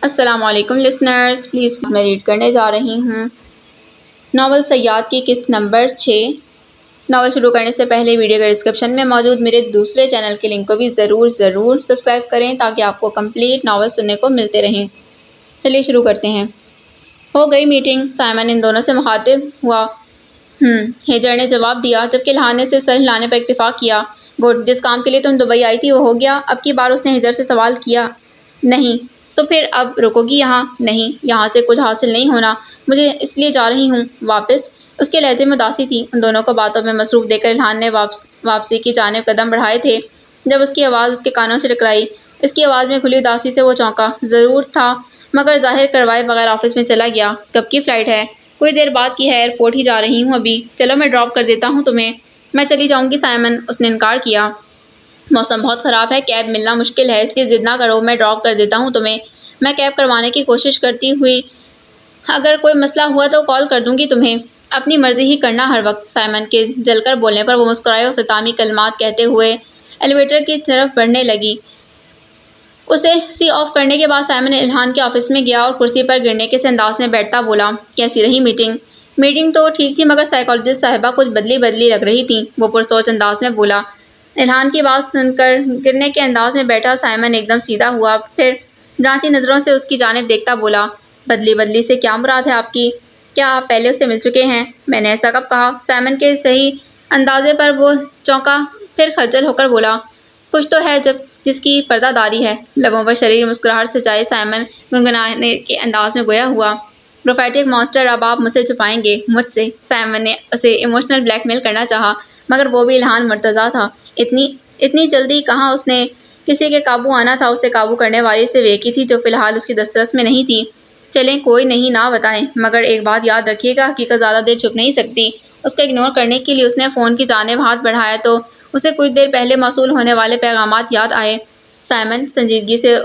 السلام علیکم listeners, please میں ریڈ کرنے جا رہی ہوں ناول صیاد کی قسط نمبر 6۔ ناول شروع کرنے سے پہلے ویڈیو کے ڈسکرپشن میں موجود میرے دوسرے چینل کے لنک کو بھی ضرور سبسکرائب کریں تاکہ آپ کو کمپلیٹ ناول سننے کو ملتے رہیں۔ چلیے شروع کرتے ہیں۔ ہو گئی میٹنگ؟ سائمن ان دونوں سے مخاطب ہوا۔ ہیجر نے جواب دیا، جبکہ الہان نے صرف سر ہلانے پر اکتفا کیا۔ گڈ، جس کام کے لیے تم دبئی آئی تھی وہ ہو گیا؟ اب کی بار اس نے ہیجر سے سوال کیا۔ نہیں۔ تو پھر اب رکو گی یہاں؟ نہیں، یہاں سے کچھ حاصل نہیں ہونا، مجھے اس لیے جا رہی ہوں واپس۔ اس کے لہجے میں اداسی تھی۔ ان دونوں کو باتوں میں مصروف دیکھ کر الہان نے واپسی کی جانب قدم بڑھائے تھے جب اس کی آواز اس کے کانوں سے ٹکرائی۔ اس کی آواز میں کھلی اداسی سے وہ چونکا ضرور تھا مگر ظاہر کروائے بغیر آفس میں چلا گیا۔ کب کی فلائٹ ہے؟ کچھ دیر بعد کی ہے، ایئرپورٹ ہی جا رہی ہوں ابھی۔ چلو میں ڈراپ کر دیتا ہوں تمہیں۔ میں چلی جاؤں گی سائمن، اس نے انکار کیا۔ موسم بہت خراب ہے، کیب ملنا مشکل ہے، اس لیے ضد نہ کرو، میں ڈراپ کر دیتا ہوں تمہیں۔ میں کیب کروانے کی کوشش کرتی ہوئی اگر کوئی مسئلہ ہوا تو کال کر دوں گی تمہیں۔ اپنی مرضی ہی کرنا ہر وقت۔ سائمن کے جل کر بولنے پر وہ مسکرائے اور اختتامی کلمات کہتے ہوئے ایلیویٹر کی طرف بڑھنے لگی۔ اسے سی آف کرنے کے بعد سائمن الہان کے آفس میں گیا اور کرسی پر گرنے کے سے انداز میں بیٹھتا بولا، کیسی رہی میٹنگ؟ میٹنگ تو ٹھیک تھی مگر سائیکالوجسٹ صاحبہ کچھ بدلی لگ رہی تھیں، وہ پرسوچ انداز میں بولا۔ الہان کی بات سن کر گرنے کے انداز میں بیٹھا سائمن ایک دم سیدھا ہوا، پھر جانچی نظروں سے اس کی جانب دیکھتا بولا، بدلی سے کیا مراد ہے آپ کی؟ کیا آپ پہلے اس سے مل چکے ہیں؟ میں نے ایسا کب کہا؟ سائمن کے صحیح اندازے پر وہ چونکا، پھر خجل ہو کر بولا، کچھ تو ہے جس کی پردہ داری ہے۔ لبوں پر شریر مسکراہٹ سجائے سائمن گنگنانے کے انداز میں گویا ہوا، پروفیٹک مانسٹر، اب آپ مجھ سے چھپائیں گے؟ مجھ سے؟ سائمن نے اسے ایموشنل بلیک میل کرنا چاہا مگر وہ بھی الہان مرتضیٰ تھا۔ اتنی جلدی کہاں اس نے کسی کے قابو آنا تھا؟ اسے قابو کرنے والی صرف ایک ہی تھی جو فی الحال اس کی دسترس میں نہیں تھی۔ چلیں کوئی نہیں، نہ بتائیں، مگر ایک بات یاد رکھیے گا، حقیقت زیادہ دیر چھپ نہیں سکتی۔ اس کو اگنور کرنے کے لیے اس نے فون کی جانب ہاتھ بڑھایا تو اسے کچھ دیر پہلے موصول ہونے والے پیغامات یاد آئے۔ سائمن سنجیدگی سے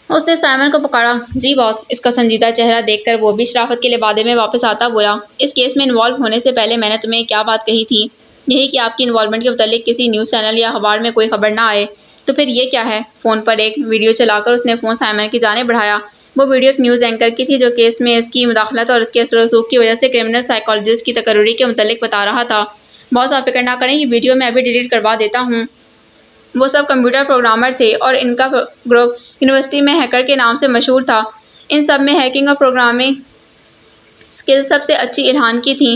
اس نے سائمن کو پکارا۔ جی باس۔ اس کا سنجیدہ چہرہ دیکھ کر وہ بھی شرافت کے لبادے میں واپس آتا بولا، اس کیس میں انوالو ہونے سے پہلے میں نے تمہیں کیا بات کہی تھی؟ یہی کہ آپ کی انوالومنٹ کے متعلق کسی نیوز چینل یا اخبار میں کوئی خبر نہ آئے۔ تو پھر یہ کیا ہے؟ فون پر ایک ویڈیو چلا کر اس نے فون سائمن کی جانب بڑھایا۔ وہ ویڈیو ایک نیوز اینکر کی تھی جو کیس میں اس کی مداخلت اور اس کے اثر و رسوخ کی وجہ سے کرمنل سائیکالوجسٹ کی تقرری کے متعلق بتا رہا تھا۔ باس آپ فکر نہ کریں، یہ ویڈیو میں ابھی ڈیلیٹ کروا دیتا ہوں۔ وہ سب کمپیوٹر پروگرامر تھے اور ان کا گروپ یونیورسٹی میں ہیکر کے نام سے مشہور تھا۔ ان سب میں ہیکنگ اور پروگرامنگ سکلز سب سے اچھی الہان کی تھیں۔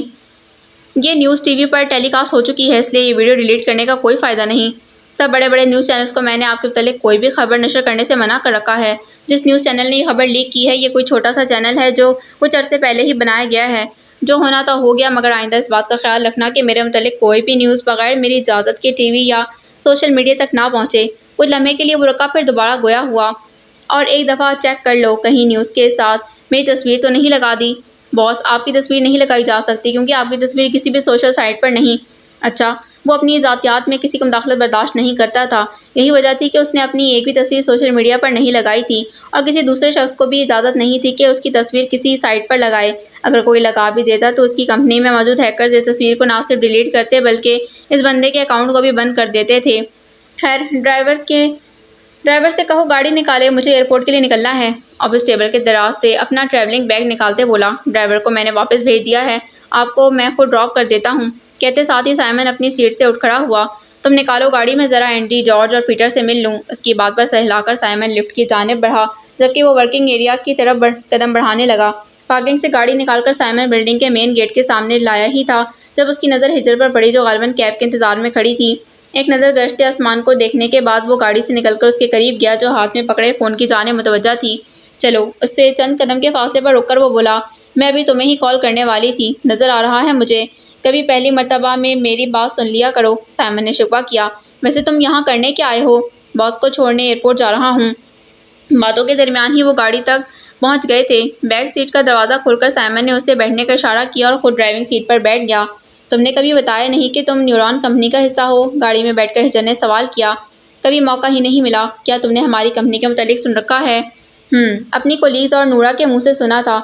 یہ نیوز ٹی وی پر ٹیلی کاسٹ ہو چکی ہے، اس لیے یہ ویڈیو ڈیلیٹ کرنے کا کوئی فائدہ نہیں۔ سب بڑے نیوز چینلز کو میں نے آپ کے متعلق کوئی بھی خبر نشر کرنے سے منع کر رکھا ہے۔ جس نیوز چینل نے یہ خبر لیک کی ہے یہ کوئی چھوٹا سا چینل ہے جو کچھ عرصے پہلے ہی بنایا گیا ہے۔ جو ہونا تھا ہو گیا، مگر آئندہ اس بات کا خیال رکھنا کہ میرے متعلق کوئی بھی نیوز بغیر میری اجازت کے ٹی وی یا سوشل میڈیا تک نہ پہنچے۔ کچھ لمحے کے لیے وہ رکا، پھر دوبارہ گویا ہوا، اور ایک دفعہ چیک کر لو کہیں نیوز کے ساتھ میری تصویر تو نہیں لگا دی؟ باس آپ کی تصویر نہیں لگائی جا سکتی کیونکہ آپ کی تصویر کسی بھی سوشل سائٹ پر نہیں۔ اچھا، وہ اپنی ذاتیات میں کسی کو مداخلت برداشت نہیں کرتا تھا، یہی وجہ تھی کہ اس نے اپنی ایک بھی تصویر سوشل میڈیا پر نہیں لگائی تھی، اور کسی دوسرے شخص کو بھی اجازت نہیں تھی کہ اس کی تصویر کسی سائٹ پر لگائے۔ اگر کوئی لگا بھی دیتا تو اس کی کمپنی میں موجود ہیکرز اس تصویر کو نہ صرف ڈیلیٹ کرتے بلکہ اس بندے کے اکاؤنٹ کو بھی بند کر دیتے تھے۔ خیر، ڈرائیور سے کہو گاڑی نکالے، مجھے ایئرپورٹ کے لیے نکلنا ہے۔ آفس ٹیبل کے دراز سے اپنا ٹریولنگ بیگ نکالتے بولا، ڈرائیور کو میں نے واپس بھیج دیا ہے، آپ کو میں خود ڈراپ کر دیتا ہوں۔ کہتے ساتھ ہی سائمن اپنی سیٹ سے اٹھ کھڑا ہوا۔ تم نکالو گاڑی، میں ذرا اینڈی، جارج اور پیٹر سے مل لوں۔ اس کی بات پر سر ہلا کر سائمن لفٹ کی جانب بڑھا جبکہ وہ ورکنگ ایریا کی طرف قدم بڑھانے لگا۔ پارکنگ سے گاڑی نکال کر سائمن بلڈنگ کے مین گیٹ کے سامنے لایا ہی تھا جب اس کی نظر ہجر پر پڑی جو غالباً کیب کے انتظار میں کھڑی تھی۔ ایک نظر گشتے آسمان کو دیکھنے کے بعد وہ گاڑی سے نکل کر اس کے قریب گیا جو ہاتھ میں پکڑے فون کی جانب متوجہ تھی۔ چلو، اس سے چند قدم کے فاصلے پر رک کر وہ بولا، میں ابھی تمہیں ہی کال کرنے والی تھی، نظر آ رہا ہے مجھے، کبھی پہلی مرتبہ میں میری بات سن لیا کرو۔ سائمن نے شکوہ کیا، ویسے تم یہاں کرنے کیا آئے ہو؟ باس کو چھوڑنے ایئرپورٹ جا رہا ہوں۔ باتوں کے درمیان ہی وہ گاڑی تک پہنچ گئے تھے۔ بیک سیٹ کا دروازہ کھول کر سائمن نے اسے بیٹھنے کا اشارہ کیا اور خود ڈرائیونگ سیٹ پر بیٹھ گیا۔ تم نے کبھی بتایا نہیں کہ تم نیورون کمپنی کا حصہ ہو؟ گاڑی میں بیٹھ کر ہجر نے سوال کیا۔ کبھی موقع ہی نہیں ملا۔ کیا تم نے ہماری کمپنی کے متعلق سن رکھا ہے؟ اپنی کولیگز اور نورا کے منہ سے سنا تھا۔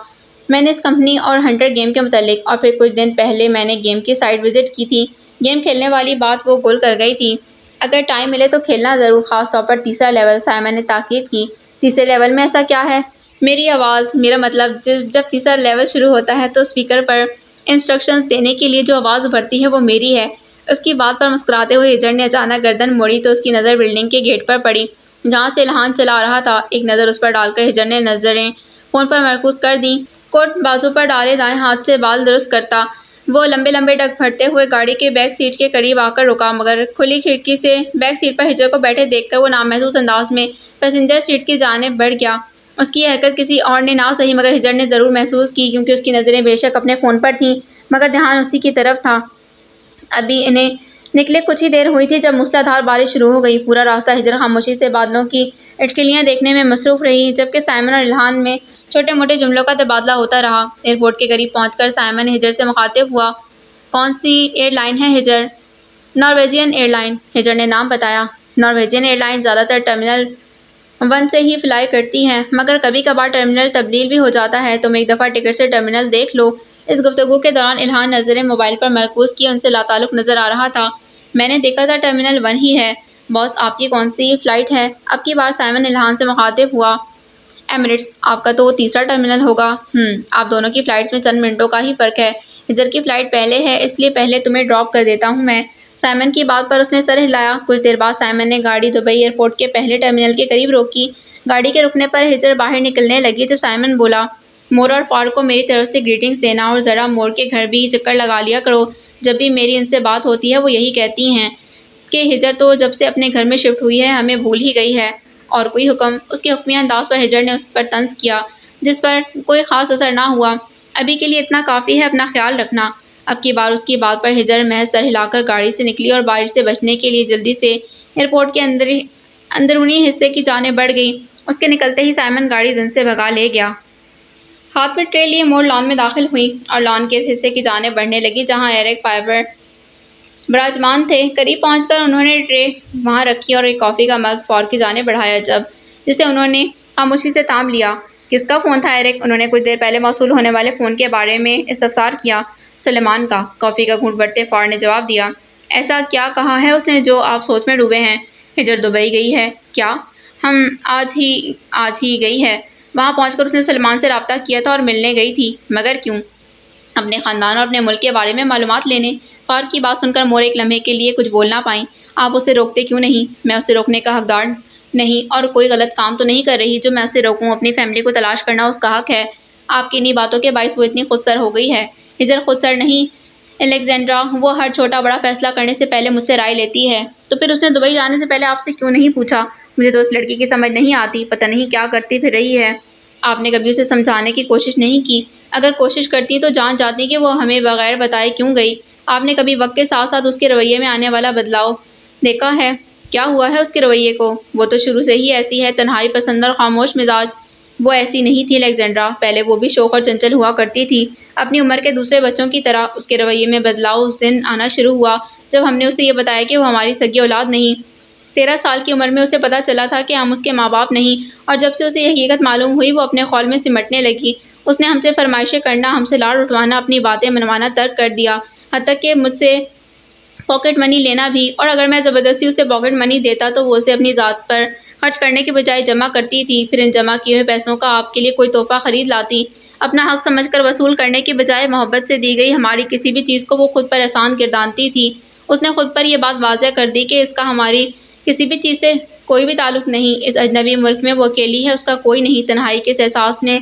میں نے اس کمپنی اور ہنٹر گیم کے متعلق، اور پھر کچھ دن پہلے میں نے گیم کی سائٹ وزٹ کی تھی۔ گیم کھیلنے والی بات وہ گول کر گئی تھی۔ اگر ٹائم ملے تو کھیلنا ضرور، خاص طور پر تیسرا لیول، سائمن نے تاکید کی۔ تیسرے لیول میں ایسا کیا ہے؟ میری آواز، میرا مطلب جب تیسرا لیول شروع ہوتا ہے تو اسپیکر پر انسٹرکشنز دینے کے لیے جو آواز ابھرتی ہے وہ میری ہے۔ اس کی بات پر مسکراتے ہوئے ہجر نے اچانک گردن موڑی تو اس کی نظر بلڈنگ کے گیٹ پر پڑی جہاں سے الہان چلا رہا تھا۔ ایک نظر اس پر ڈال کر ہجر نے نظریں فون پر مرکوز کر دیں۔ کوٹ بازو پر ڈالے دائیں ہاتھ سے بال درست کرتا وہ لمبے لمبے ڈگ بھرتے ہوئے گاڑی کے بیک سیٹ کے قریب آ کر رکا، مگر کھلی کھڑکی سے بیک سیٹ پر ہجر کو بیٹھے دیکھ کر وہ نامحسوس انداز میں پیسنجر سیٹ کی جانب بڑھ گیا۔ اس کی حرکت کسی اور نے نہ سہی مگر ہجر نے ضرور محسوس کی، کیونکہ اس کی نظریں بے شک اپنے فون پر تھیں مگر دھیان اسی کی طرف تھا۔ ابھی انہیں نکلے کچھ ہی دیر ہوئی تھی جب موسلا دھار بارش شروع ہو گئی۔ پورا راستہ ہجر خاموشی سے بادلوں کی اٹکلیاں دیکھنے میں مصروف رہی، جبکہ سائمن اور الہان میں چھوٹے موٹے جملوں کا تبادلہ ہوتا رہا۔ ایئرپورٹ کے قریب پہنچ کر سائمن ہجر سے مخاطب ہوا۔ کون سی ایئر لائن ہے ہجر؟ نارویجین ایئر لائن، ہجر نے نام بتایا۔ نارویجین ایئر لائن زیادہ تر ٹرمینل 1 سے ہی فلائی کرتی ہے، مگر کبھی کبھار ٹرمینل تبدیل بھی ہو جاتا ہے۔ تم ایک دفعہ ٹکٹ سے ٹرمینل دیکھ لو۔ اس گفتگو کے دوران الہان نظریں موبائل پر مرکوز کیے ان سے لاتعلق نظر آ رہا تھا۔ میں نے دیکھا تھا ٹرمینل 1 ہی ہے۔ باس، آپ کی کون سی فلائٹ ہے؟ اب کی بار سائمن الہان سے مخاطب ہوا۔ ایمریٹس، آپ کا تو تیسرا ٹرمینل ہوگا۔ آپ دونوں کی فلائٹس میں چند منٹوں کا ہی فرق ہے۔ ہجر کی فلائٹ پہلے ہے، اس لیے پہلے تمہیں ڈراپ کر دیتا ہوں میں۔ سائمن کی بات پر اس نے سر ہلایا۔ کچھ دیر بعد سائمن نے گاڑی دبئی ایئرپورٹ کے پہلے ٹرمینل کے قریب روکی۔ گاڑی کے رکنے پر ہجر باہر نکلنے لگی جب سائمن بولا، مور اور فار کو میری طرف سے گریٹنگز دینا اور ذرا مور کے گھر بھی چکر لگا لیا کرو۔ جب بھی میری ان سے بات ہوتی ہے وہ یہی کہتی ہیں کہ ہجر تو جب سے اپنے گھر میں شفٹ ہوئی ہے ہمیں بھول ہی گئی ہے۔ اور کوئی حکم؟ اس کے حکمیہ انداز پر ہجر نے اس پر طنز کیا، جس پر کوئی خاص اثر نہ ہوا۔ ابھی کے لیے اتنا کافی ہے، اپنا خیال رکھنا۔ اب کی بار اس کی بات پر ہجر محض سر ہلا کر گاڑی سے نکلی اور بارش سے بچنے کے لیے جلدی سے ایئرپورٹ کے اندرونی حصے کی جانب بڑھ گئی۔ اس کے نکلتے ہی سائمن گاڑی زن سے بھگا لے گیا۔ ہاتھ میں ٹرے لیے مور لان میں داخل ہوئی اور لان کے اس حصے کی جانب بڑھنے لگی جہاں ایرک پائپر براجمان تھے۔ قریب پہنچ کر انہوں نے ٹرے وہاں رکھی اور ایک کافی کا مگ فار کی جانب بڑھایا جسے انہوں نے خاموشی سے تام لیا۔ کس کا فون تھا ایرک؟ انہوں نے کچھ دیر پہلے موصول ہونے والے فون کے بارے میں استفسار کیا۔ سلیمان کا، کافی کا گھونٹ بھرتے فار نے جواب دیا۔ ایسا کیا کہا ہے اس نے جو آپ سوچ میں ڈوبے ہیں؟ ہجر دبئی گئی ہے؟ کیا؟ آج ہی گئی ہے۔ وہاں پہنچ کر اس نے سلمان سے رابطہ کیا تھا اور ملنے گئی تھی۔ مگر کیوں؟ اپنے خاندان اور اپنے ملک کے بارے میں معلومات لینے۔ فار کی بات سن کر مور ایک لمحے کے لیے کچھ بول نہ پائیں۔ آپ اسے روکتے کیوں نہیں؟ میں اسے روکنے کا حقدار نہیں اور کوئی غلط کام تو نہیں کر رہی جو میں اسے روکوں۔ اپنی فیملی کو تلاش کرنا اس کا حق ہے۔ آپ کی انہی باتوں کے باعث وہ اتنی خود سر ہو گئی ہے۔ ہجر خود سر نہیں الیگزینڈرا، وہ ہر چھوٹا بڑا فیصلہ کرنے سے پہلے مجھ سے رائے لیتی ہے۔ تو پھر اس نے دبئی جانے سے پہلے آپ سے کیوں نہیں پوچھا؟ مجھے تو اس لڑکی کی سمجھ نہیں آتی، پتہ نہیں کیا کرتی پھر رہی ہے۔ آپ نے کبھی اسے سمجھانے کی کوشش نہیں کی؟ اگر کوشش کرتی تو جان جاتی کہ وہ ہمیں بغیر بتائے کیوں گئی۔ آپ نے کبھی وقت کے ساتھ ساتھ اس کے رویے میں آنے والا بدلاؤ دیکھا ہے؟ کیا ہوا ہے اس کے رویے کو؟ وہ تو شروع سے ہی ایسی ہے، تنہائی پسند اور خاموش مزاج۔ وہ ایسی نہیں تھی الیگزینڈرا، پہلے وہ بھی شوخ اور چنچل ہوا کرتی تھی، اپنی عمر کے دوسرے بچوں کی طرح۔ اس کے رویے میں بدلاؤ اس دن آنا شروع ہوا جب ہم نے اسے یہ بتایا کہ وہ ہماری سگی اولاد نہیں۔ 13 سال کی عمر میں اسے پتہ چلا تھا کہ ہم اس کے ماں باپ نہیں، اور جب سے اسے یہ حقیقت معلوم ہوئی وہ اپنے خول میں سمٹنے لگی۔ اس نے ہم سے فرمائشیں کرنا، ہم سے لاڑ اٹھوانا، اپنی باتیں منوانا ترک کر دیا، حتیٰ کہ مجھ سے پاکٹ منی لینا بھی۔ اور اگر میں زبردستی اسے پاکٹ منی دیتا تو وہ اسے اپنی ذات پر خرچ کرنے کے بجائے جمع کرتی تھی، پھر ان جمع کیے ہوئے پیسوں کا آپ کے لیے کوئی تحفہ خرید لاتی۔ اپنا حق سمجھ کر وصول کرنے کے بجائے محبت سے دی گئی ہماری کسی بھی چیز کو وہ خود پر احسان گردانتی تھی۔ اس نے خود پر یہ بات واضح کر دی کہ اس کا ہماری کسی بھی چیز سے کوئی بھی تعلق نہیں۔ اس اجنبی ملک میں وہ اکیلی ہے، اس کا کوئی نہیں۔ تنہائی کے اس احساس نے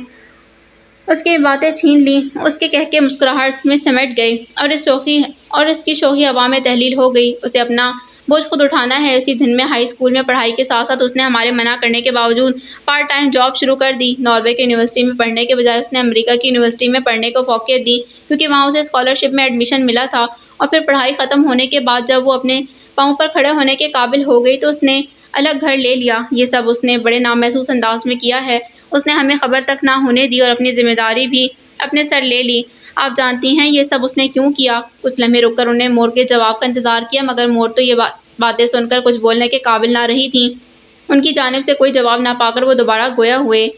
اس کی باتیں چھین لیں، اس کے کہکے مسکراہٹ میں سمٹ گئے اور اس کی شوخی ہوا میں تحلیل ہو گئی۔ اسے اپنا بوجھ خود اٹھانا ہے۔ اسی دن میں ہائی اسکول میں پڑھائی کے ساتھ ساتھ اس نے ہمارے منع کرنے کے باوجود پارٹ ٹائم جاب شروع کر دی۔ ناروے کی یونیورسٹی میں پڑھنے کے بجائے اس نے امریکہ کی یونیورسٹی میں پڑھنے کو فوقیت دی، کیونکہ وہاں اسے اسکالرشپ میں ایڈمیشن ملا تھا۔ اور پھر پڑھائی ختم ہونے کے بعد جب وہ اپنے پاؤں پر کھڑے ہونے کے قابل ہو گئی تو اس نے الگ گھر لے لیا۔ یہ سب اس نے بڑے نامحسوس انداز میں کیا ہے۔ اس نے ہمیں خبر تک نہ ہونے دی اور اپنی ذمہ داری بھی اپنے سر لے لی۔ آپ جانتی ہیں یہ سب اس نے کیوں کیا؟ کچھ لمحے رک کر انہوں نے مور کے جواب کا انتظار کیا، مگر مور تو یہ باتیں سن کر کچھ بولنے کے قابل نہ رہی تھیں۔ ان کی جانب سے کوئی جواب نہ پا کر وہ دوبارہ گویا ہوئے۔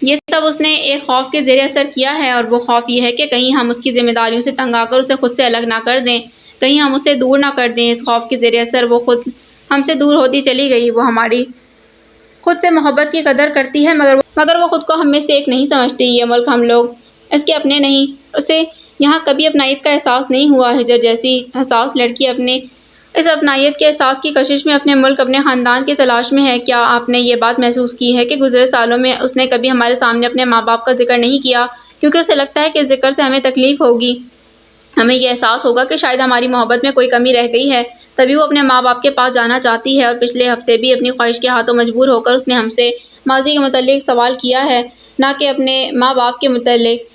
یہ سب اس نے ایک خوف کے زیر اثر کیا ہے، اور وہ خوف یہ ہے کہ کہیں ہم اس کی ذمہ داریوں سے تنگ آ کر اسے خود سے الگ نہ کر دیں، کہیں ہم اسے دور نہ کر دیں۔ اس خوف کے زیر اثر وہ خود ہم سے دور ہوتی چلی گئی۔ وہ ہماری خود سے محبت کی قدر کرتی ہے مگر وہ خود کو ہم میں سے ایک نہیں سمجھتی۔ یہ ملک ہم لوگ اس کے اپنے نہیں، اسے یہاں کبھی اپنائیت کا احساس نہیں ہوا۔ ہجر جیسی حساس لڑکی اپنے اس اپنائیت کے احساس کی کشش میں اپنے ملک، اپنے خاندان کی تلاش میں ہے۔ کیا آپ نے یہ بات محسوس کی ہے کہ گزرے سالوں میں اس نے کبھی ہمارے سامنے اپنے ماں باپ کا ذکر نہیں کیا، کیونکہ اسے لگتا ہے کہ اس ذکر سے ہمیں تکلیف ہوگی، ہمیں یہ احساس ہوگا کہ شاید ہماری محبت میں کوئی کمی رہ گئی ہے، تبھی وہ اپنے ماں باپ کے پاس جانا چاہتی ہے۔ اور پچھلے ہفتے بھی اپنی خواہش کے ہاتھوں مجبور ہو کر اس نے ہم سے ماضی کے متعلق سوال کیا ہے، نہ کہ اپنے ماں باپ کے متعلق۔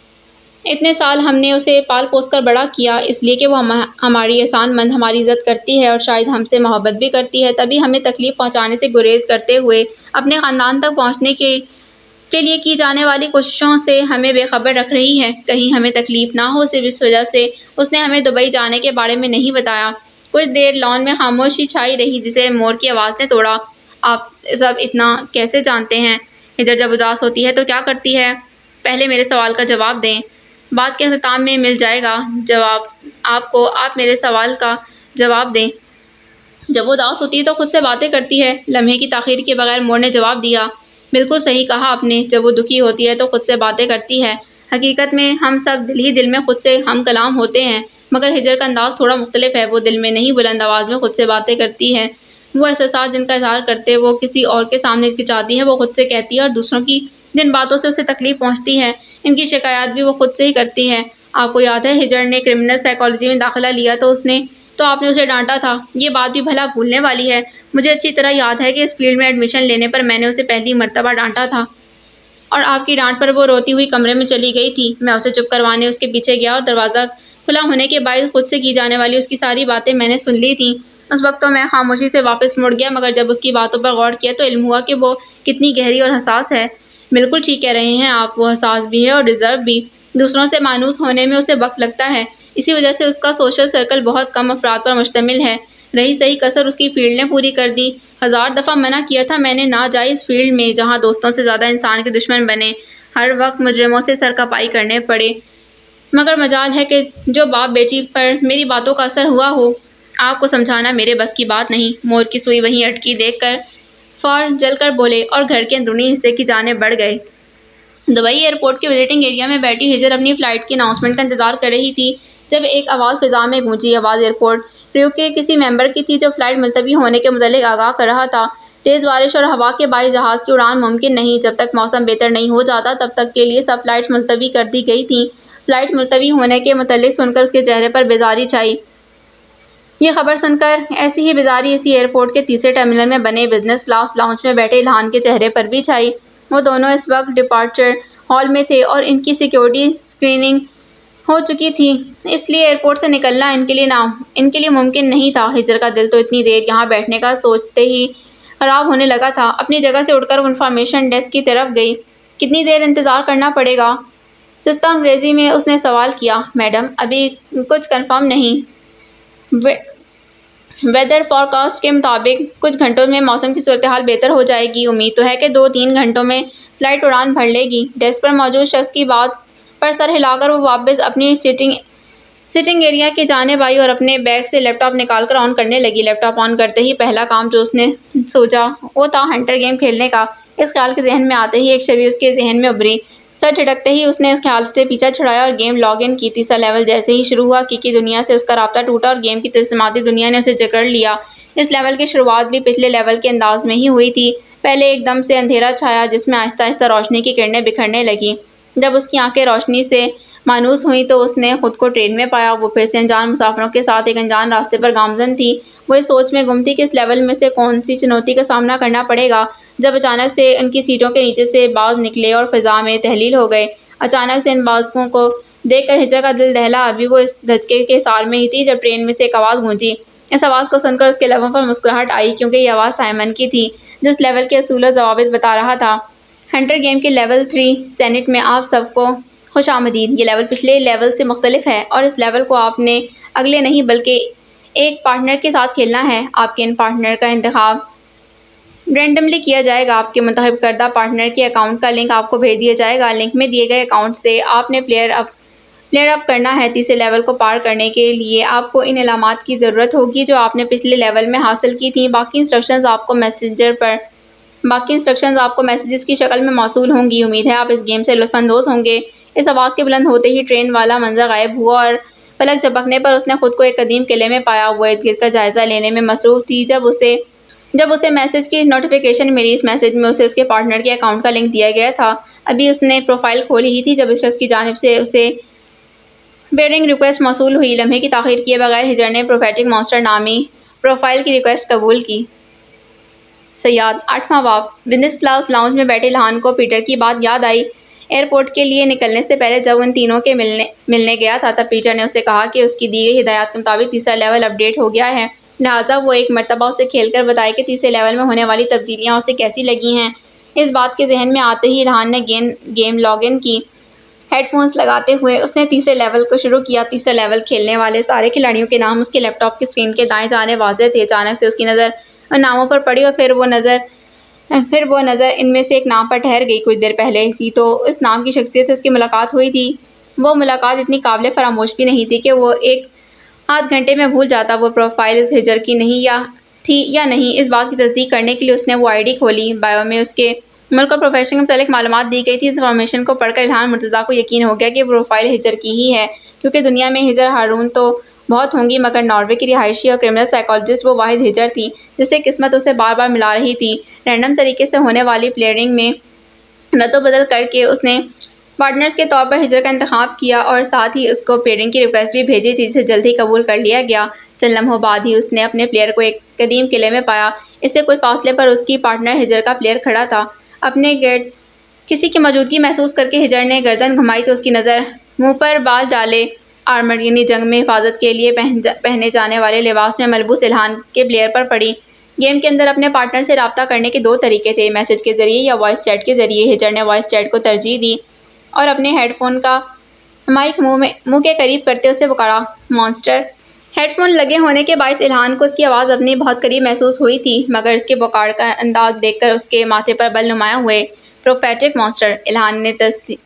اتنے سال ہم نے اسے پال پوس کر بڑا کیا، اس لیے کہ وہ ہماری احسان مند، ہماری عزت کرتی ہے اور شاید ہم سے محبت بھی کرتی ہے، تبھی ہمیں تکلیف پہنچانے سے گریز کرتے ہوئے اپنے خاندان تک پہنچنے کے لیے کی جانے والی کوششوں سے ہمیں بے خبر رکھ رہی ہے۔ کہیں ہمیں تکلیف نہ ہو، صرف اس وجہ سے اس نے ہمیں دبئی جانے کے بارے میں نہیں بتایا۔ کچھ دیر لان میں خاموشی چھائی رہی، جسے مور کی آواز نے توڑا۔ آپ سب اتنا کیسے جانتے ہیں؟ ہجر جب اداس ہوتی ہے تو کیا کرتی ہے؟ پہلے میرے سوال کا جواب دیں، بات کے اختتام میں مل جائے گا جواب آپ کو۔ آپ میرے سوال کا جواب دیں۔ جب وہ اداس ہوتی ہے تو خود سے باتیں کرتی ہے۔ لمحے کی تاخیر کے بغیر مور نے جواب دیا۔ بالکل صحیح کہا آپ نے، جب وہ دکھی ہوتی ہے تو خود سے باتیں کرتی ہے۔ حقیقت میں ہم سب دل ہی دل میں خود سے ہم کلام ہوتے ہیں، مگر ہجر کا انداز تھوڑا مختلف ہے۔ وہ دل میں نہیں، بلند آواز میں خود سے باتیں کرتی ہے۔ وہ احساسات جن کا اظہار کرتے وہ کسی اور کے سامنے ہچکچاتی ہے، وہ خود سے کہتی ہے، اور دوسروں کی جن باتوں سے اسے تکلیف پہنچتی ہے، ان کی شکایات بھی وہ خود سے ہی کرتی ہے۔ آپ کو یاد ہے ہجر نے کرمنل سائیکالوجی میں داخلہ لیا تو آپ نے اسے ڈانٹا تھا۔ یہ بات بھی بھلا بھولنے والی ہے؟ مجھے اچھی طرح یاد ہے کہ اس فیلڈ میں ایڈمیشن لینے پر میں نے اسے پہلی مرتبہ ڈانٹا تھا، اور آپ کی ڈانٹ پر وہ روتی ہوئی کمرے میں چلی گئی تھی۔ میں اسے چپ کروانے اس کے پیچھے گیا، اور دروازہ کھلا ہونے کے باعث خود سے کی جانے والی اس کی ساری باتیں میں نے سن لی تھیں۔ اس وقت تو میں خاموشی سے واپس مڑ گیا، مگر جب اس کی باتوں پر غور کیا تو علم ہوا کہ وہ کتنی گہری اور حساس ہے۔ بالکل ٹھیک کہہ رہے ہیں آپ، وہ حساس بھی ہے اور ریزرو بھی۔ دوسروں سے مانوس ہونے میں اسے وقت لگتا ہے، اسی وجہ سے اس کا سوشل سرکل بہت کم افراد پر مشتمل ہے۔ رہی صحیح کسر اس کی فیلڈ نے پوری کر دی۔ 1000 دفعہ منع کیا تھا میں نے ناجائز فیلڈ میں، جہاں دوستوں سے زیادہ انسان کے دشمن بنے، ہر وقت مجرموں سے سرکپائی کرنے پڑے، مگر مجال ہے کہ جو باپ بیٹی پر میری باتوں کا اثر ہوا ہو۔ آپ کو سمجھانا میرے بس کی بات نہیں۔ مور کی سوئی وہیں اٹکی دیکھ کر فور جل کر بولے، اور گھر کے اندرونی حصے کی جانب بڑھ گئے۔ دبئی ایئرپورٹ کے وزٹنگ ایریا میں بیٹھی ہجر اپنی فلائٹ کی اناؤنسمنٹ کا انتظار کر رہی تھی، جب ایک آواز فضا میں گونجی۔ آواز ایئرپورٹ کریو کے کسی ممبر کی تھی، جو فلائٹ ملتوی ہونے کے متعلق آگاہ کر رہا تھا۔ تیز بارش اور ہوا کے باعث جہاز کی اڑان ممکن نہیں، جب تک موسم بہتر نہیں ہو جاتا تب تک کے لیے سب فلائٹس ملتوی کر دی گئی تھیں۔ فلائٹ ملتوی ہونے کے متعلق سن کر اس کے چہرے پر بیزاری چھائی۔ یہ خبر سن کر ایسی ہی بیزاری اسی ایئرپورٹ کے تیسرے ٹرمینل میں بنے بزنس کلاس لاؤنج میں بیٹھے الہان کے چہرے پر بھی چھائی۔ وہ دونوں اس وقت ڈپارچر ہال میں تھے، اور ان کی سیکیورٹی اسکریننگ ہو چکی تھی، اس لیے ایئرپورٹ سے نکلنا ان کے لیے ممکن نہیں تھا۔ ہجر کا دل تو اتنی دیر یہاں بیٹھنے کا سوچتے ہی خراب ہونے لگا تھا۔ اپنی جگہ سے اٹھ کر وہ انفارمیشن ڈیسک کی طرف گئی۔ کتنی دیر انتظار کرنا پڑے گا؟ سستہ انگریزی میں اس نے سوال کیا۔ میڈم، ابھی کچھ کنفرم نہیں۔ ویدر فورکاسٹ کے مطابق کچھ گھنٹوں میں موسم کی صورتحال بہتر ہو جائے گی۔ امید تو ہے کہ 2-3 گھنٹوں میں فلائٹ اڑان بھر لے گی۔ ڈیسک پر موجود شخص کی بات پر سر ہلا کر وہ واپس اپنی سٹنگ ایریا کی جانب آئی، اور اپنے بیگ سے لیپ ٹاپ نکال کر آن کرنے لگی۔ لیپ ٹاپ آن کرتے ہی پہلا کام جو اس نے سوچا وہ تھا ہنٹر گیم کھیلنے کا۔ اس خیال کے ذہن میں آتے ہی ایک چھوی اس کے ذہن میں ابھری۔ سر جھٹکتے ہی اس نے اس خیال سے پیچھا چھڑایا اور گیم لاگ ان کی۔ تیسرا لیول جیسے ہی شروع ہوا، حقیقی دنیا سے اس کا رابطہ ٹوٹا، اور گیم کی تجسماتی دنیا نے اسے جکڑ لیا۔ اس لیول کی شروعات بھی پچھلے لیول کے انداز میں ہی ہوئی تھی۔ پہلے ایک دم سے اندھیرا چھایا، جس میں آہستہ آہستہ روشنی کی کرنیں بکھرنے لگیں۔ جب اس کی آنکھیں روشنی سے مانوس ہوئیں تو اس نے خود کو ٹرین میں پایا۔ وہ پھر سے انجان مسافروں کے ساتھ ایک انجان راستے پر گامزن تھی۔ وہ اس سوچ میں گم تھی کہ اس لیول میں سے کون سی چنوتی کا سامنا کرنا پڑے گا، جب اچانک سے ان کی سیٹوں کے نیچے سے باز نکلے اور فضا میں تحلیل ہو گئے۔ اچانک سے ان بازوں کو دیکھ کر ہجر کا دل دہلا۔ ابھی وہ اس دھچکے کے حصار میں ہی تھی جب ٹرین میں سے ایک آواز گونجی۔ اس آواز کو سن کر اس کے لبوں پر مسکراہٹ آئی، کیونکہ یہ آواز سائمن کی تھی، جو اس لیول کے اصول و ضوابط بتا رہا تھا۔ ہنٹر گیم کے لیول 3 سینٹ میں آپ سب کو خوش آمدید۔ یہ لیول پچھلے لیول سے مختلف ہے، اور اس لیول کو آپ نے اگلے نہیں بلکہ ایک پارٹنر کے ساتھ کھیلنا ہے۔ آپ کے ان پارٹنر کا انتخاب رینڈملی کیا جائے گا۔ آپ کے منتخب کردہ پارٹنر کے اکاؤنٹ کا لنک آپ کو بھیج دیا جائے گا۔ لنک میں دیے گئے اکاؤنٹ سے آپ نے پلیئر اپ کرنا ہے۔ تیسرے لیول کو پار کرنے کے لیے آپ کو ان علامات کی ضرورت ہوگی جو آپ نے پچھلے لیول میں حاصل کی تھیں۔ باقی انسٹرکشنز آپ کو میسنجر پر باقی انسٹرکشنز آپ کو میسیجز کی شکل میں موصول ہوں گی۔ امید ہے آپ اس گیم سے لطف اندوز ہوں گے۔ اس آواز کے بلند ہوتے ہی ٹرین والا منظر غائب ہوا اور پلک جھپکنے پر اس نے خود کو ایک قدیم قلعے میں پایا۔ وہ ارد گرد کا جائزہ لینے میں مصروف تھی جب اسے میسج کی نوٹیفیکیشن ملی۔ اس میسج میں اسے اس کے پارٹنر کے اکاؤنٹ کا لنک دیا گیا تھا۔ ابھی اس نے پروفائل کھولی ہی تھی جب اس شخص کی جانب سے اسے بیڈنگ ریکویسٹ موصول ہوئی۔ لمحے کی تاخیر کیے بغیر ہجر نے پروفیٹک مانسٹر نامی پروفائل کی ریکویسٹ قبول کی۔ صیاد 8واں باب۔ بزنس کلاس لاؤنج میں بیٹھے الہان کو پیٹر کی بات یاد آئی۔ ایئرپورٹ کے لیے نکلنے سے پہلے جب ان تینوں کے ملنے گیا تھا تب پیٹر نے اسے کہا کہ اس کی دی گئی ہدایات کے مطابق تیسرا لیول اپ ڈیٹ ہو گیا ہے، لہٰذا وہ ایک مرتبہ اسے کھیل کر بتائے کہ تیسرے لیول میں ہونے والی تبدیلیاں اسے کیسی لگی ہیں۔ اس بات کے ذہن میں آتے ہی الہان نے گیم لاگ ان کی۔ ہیڈ فونز لگاتے ہوئے اس نے تیسرے لیول کو شروع کیا۔ تیسرا لیول کھیلنے والے سارے کھلاڑیوں کے نام اس کے لیپ ٹاپ کی اسکرین کے دائیں جانب واضح تھے۔ اچانک سے اس کی نظر ان ناموں پر پڑی اور پھر وہ نظر ان میں سے ایک نام پر ٹھہر گئی۔ کچھ دیر پہلے ہی تو اس نام کی شخصیت سے اس کی ملاقات ہوئی تھی۔ وہ ملاقات اتنی قابل فراموش بھی نہیں تھی کہ وہ ایک آدھ گھنٹے میں بھول جاتا۔ وہ پروفائل اس ہجر کی تھی یا نہیں، اس بات کی تصدیق کرنے کے لیے اس نے وہ آئی ڈی کھولی۔ بایو میں اس کے ملک اور پروفیشن کے متعلق معلومات دی گئی تھی۔ اس انفارمیشن کو پڑھ کر الہان مرتضیٰ کو یقین ہو گیا کہ پروفائل ہجر کی ہی ہے، کیونکہ دنیا میں ہجر ہارون تو بہت ہوں گی مگر ناروے کی رہائشی اور کرمنل سائیکالوجسٹ وہ واحد ہجر تھی جس سے قسمت اسے بار بار ملا رہی تھی۔ رینڈم طریقے سے ہونے والی پلیئرنگ میں رد و بدل کر کے اس نے پارٹنرز کے طور پر ہجر کا انتخاب کیا اور ساتھ ہی اس کو پیئرنگ کی ریکویسٹ بھی بھیجی تھی جسے جلد ہی قبول کر لیا گیا۔ چند لمحوں بعد ہی اس نے اپنے پلیئر کو ایک قدیم قلعے میں پایا۔ اس سے کچھ فاصلے پر اس کی پارٹنر ہجر کا پلیئر کھڑا تھا۔ اپنے گرد کسی کی موجودگی محسوس کر کے ہجر نے گردن گھمائی تو اس کی نظر منہ پر بال ڈالے آرمر یعنی جنگ میں حفاظت کے لیے پہنے جانے والے لباس میں ملبوس الہان کے پلیئر پر پڑی۔ گیم کے اندر اپنے پارٹنر سے رابطہ کرنے کے دو طریقے تھے، میسج کے ذریعے یا وائس چیٹ کے ذریعے۔ ہجر نے وائس چیٹ کو ترجیح دی اور اپنے ہیڈ فون کا مائک منہ کے قریب کرتے اسے پکارا، مانسٹر۔ ہیڈ فون لگے ہونے کے باعث الہان کو اس کی آواز اپنی بہت قریب محسوس ہوئی تھی مگر اس کے پکار کا انداز دیکھ کر اس کے ماتھے پر بل نمایاں ہوئے۔ پروفیٹک مانسٹر، الہان نے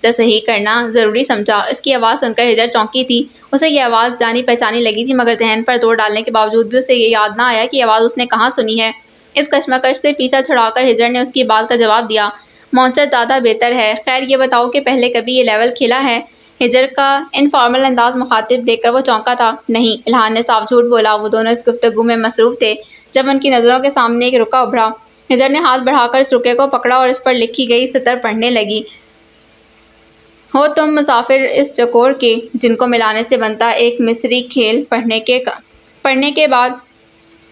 تصحیح کرنا ضروری سمجھا۔ اس کی آواز سن کر ہجر چونکی تھی۔ اسے یہ آواز جانی پہچانی لگی تھی مگر ذہن پر زور ڈالنے کے باوجود بھی اسے یہ یاد نہ آیا کہ یہ آواز اس نے کہاں سنی ہے۔ اس کشمکش سے پیچھا چھڑا کر ہجر نے اس کی بات کا جواب دیا، مانسٹر زیادہ بہتر ہے۔ خیر یہ بتاؤ کہ پہلے کبھی یہ لیول کھیلا ہے؟ ہجر کا انفارمل انداز مخاطب دیکھ کر وہ چونکا تھا۔ نہیں، الہان نے صاف جھوٹ بولا۔ وہ دونوں اس گفتگو میں مصروف تھے جب ان کی نظروں کے سامنے ایک رکا ابھرا۔ ہجر نے ہاتھ بڑھا کر اس رکے کو پکڑا اور اس پر لکھی گئی سطر پڑھنے لگی۔ ہو تم مسافر اس چکور کے، جن کو ملانے سے بنتا ایک مصری کھیل۔ پڑھنے کے بعد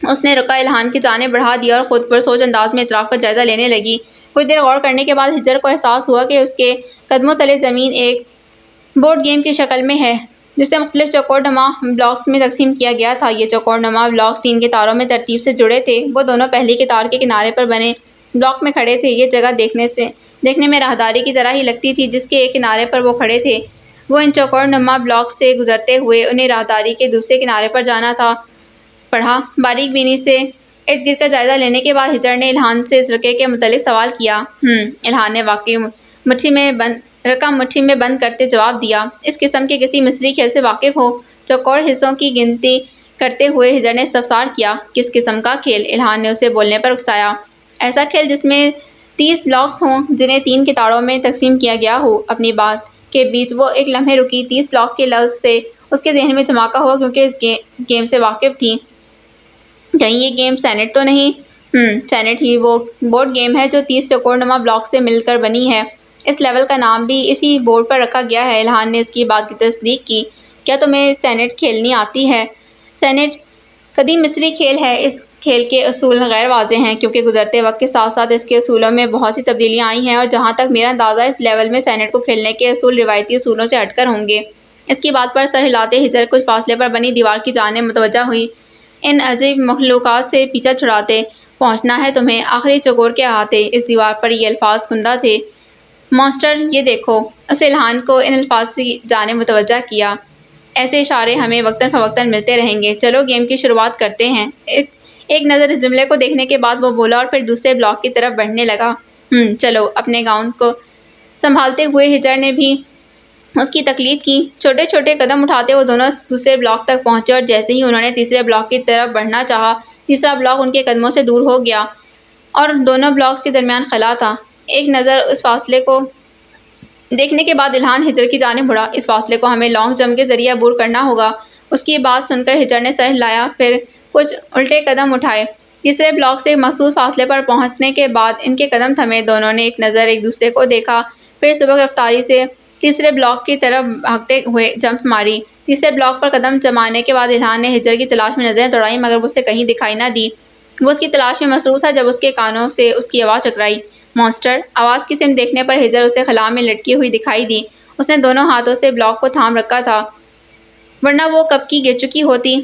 اس نے رکا الہان کی جانب بڑھا دیا اور خود پر سوچ انداز میں اطراف کا جائزہ لینے لگی۔ کچھ دیر غور کرنے کے بعد ہجر کو احساس ہوا کہ اس کے قدموں تلے زمین ایک بورڈ گیم کی شکل میں ہے جسے مختلف چوکور نما بلاکس میں تقسیم کیا گیا تھا۔ یہ چوکور نما بلاکس 3 قطاروں میں ترتیب سے جڑے تھے۔ وہ دونوں پہلی قطار کے کنارے پر بنے بلاک میں کھڑے تھے۔ یہ جگہ دیکھنے میں راہداری کی طرح ہی لگتی تھی جس کے ایک کنارے پر وہ کھڑے تھے۔ وہ ان چوکور نما بلاکس سے گزرتے ہوئے انہیں راہداری کے دوسرے کنارے پر جانا تھا۔ پڑھا۔ باریک بینی سے ارد گرد کا جائزہ لینے کے بعد ہجر نے الہان سے اس رکے کے متعلق سوال کیا۔ الہان نے واقعی رقم مٹھی میں بند کرتے جواب دیا۔ اس قسم کے کسی مصری کھیل سے واقف ہو؟ چوکور حصوں کی گنتی کرتے ہوئے ہجر نے استفسار کیا۔ کس قسم کا کھیل؟ الہان نے اسے بولنے پر اکسایا۔ ایسا کھیل جس میں 30 بلاکس ہوں جنہیں 3 قطاروں میں تقسیم کیا گیا ہو۔ اپنی بات کے بیچ وہ ایک لمحے رکی۔ 30 بلاک کے لفظ سے اس کے ذہن میں دھماکہ ہوا کیونکہ اس گیم سے واقف تھی۔ کہیں یہ گیم سینٹ تو نہیں؟ سینٹ ہی وہ بورڈ گیم ہے جو 30 چوکور نما بلاک سے مل کر بنی ہے۔ اس لیول کا نام بھی اسی بورڈ پر رکھا گیا ہے۔ الہان نے اس کی بات کی تصدیق کی۔ کیا تمہیں سینٹ کھیلنی آتی ہے؟ سینٹ قدیم مصری کھیل ہے۔ اس کھیل کے اصول غیر واضح ہیں کیونکہ گزرتے وقت کے ساتھ ساتھ اس کے اصولوں میں بہت سی تبدیلیاں آئی ہیں اور جہاں تک میرا اندازہ اس لیول میں سینٹ کو کھیلنے کے اصول روایتی اصولوں سے ہٹ کر ہوں گے۔ اس کی بات پر سر ہلاتے ہجر کچھ فاصلے پر بنی دیوار کی جانب متوجہ ہوئی۔ ان عجیب مخلوقات سے پیچھا چھڑاتے پہنچنا ہے تمہیں آخری چوکور کے احاطے۔ اس دیوار پر یہ الفاظ کندہ تھے، مانسٹر یہ دیکھو۔ اس الہان کو ان الفاظ کی جانب متوجہ کیا۔ ایسے اشارے ہمیں وقتاً فوقتاً ملتے رہیں گے۔ چلو گیم کی شروعات کرتے ہیں۔ ایک نظر اس جملے کو دیکھنے کے بعد وہ بولا اور پھر دوسرے بلاک کی طرف بڑھنے لگا۔ چلو۔ اپنے گاؤن کو سنبھالتے ہوئے ہجر نے بھی اس کی تقلید کی۔ چھوٹے چھوٹے قدم اٹھاتے وہ دونوں دوسرے بلاک تک پہنچے اور جیسے ہی انہوں نے تیسرے بلاک کی طرف بڑھنا چاہا تیسرا بلاک ان کے قدموں سے دور ہو گیا۔ اور دونوں بلاکس کے درمیان خلا تھا۔ ایک نظر اس فاصلے کو دیکھنے کے بعد الہان ہجر کی جانب مڑا۔ اس فاصلے کو ہمیں لانگ جمپ کے ذریعے عبور کرنا ہوگا۔ اس کی بات سن کر ہجر نے سر ہلایا، پھر کچھ الٹے قدم اٹھائے۔ تیسرے بلاک سے ایک مخصوص فاصلے پر پہنچنے کے بعد ان کے قدم تھمے۔ دونوں نے ایک نظر ایک دوسرے کو دیکھا، پھر سبک رفتاری سے تیسرے بلاک کی طرف بھاگتے ہوئے جمپ ماری۔ تیسرے بلاک پر قدم جمانے کے بعد الہان نے ہجر کی تلاش میں نظریں دوڑائیں، مگر وہ اسے کہیں دکھائی نہ دی۔ وہ اس کی تلاش میں مصروف تھا جب اس کے کانوں سے اس کی آواز ٹکرائی، "مانسٹر!" آواز کی سمت دیکھنے پر ہجر اسے خلا میں لٹکی ہوئی دکھائی دی۔ اس نے دونوں ہاتھوں سے بلاک کو تھام رکھا تھا، ورنہ وہ کب کی گر چکی ہوتی۔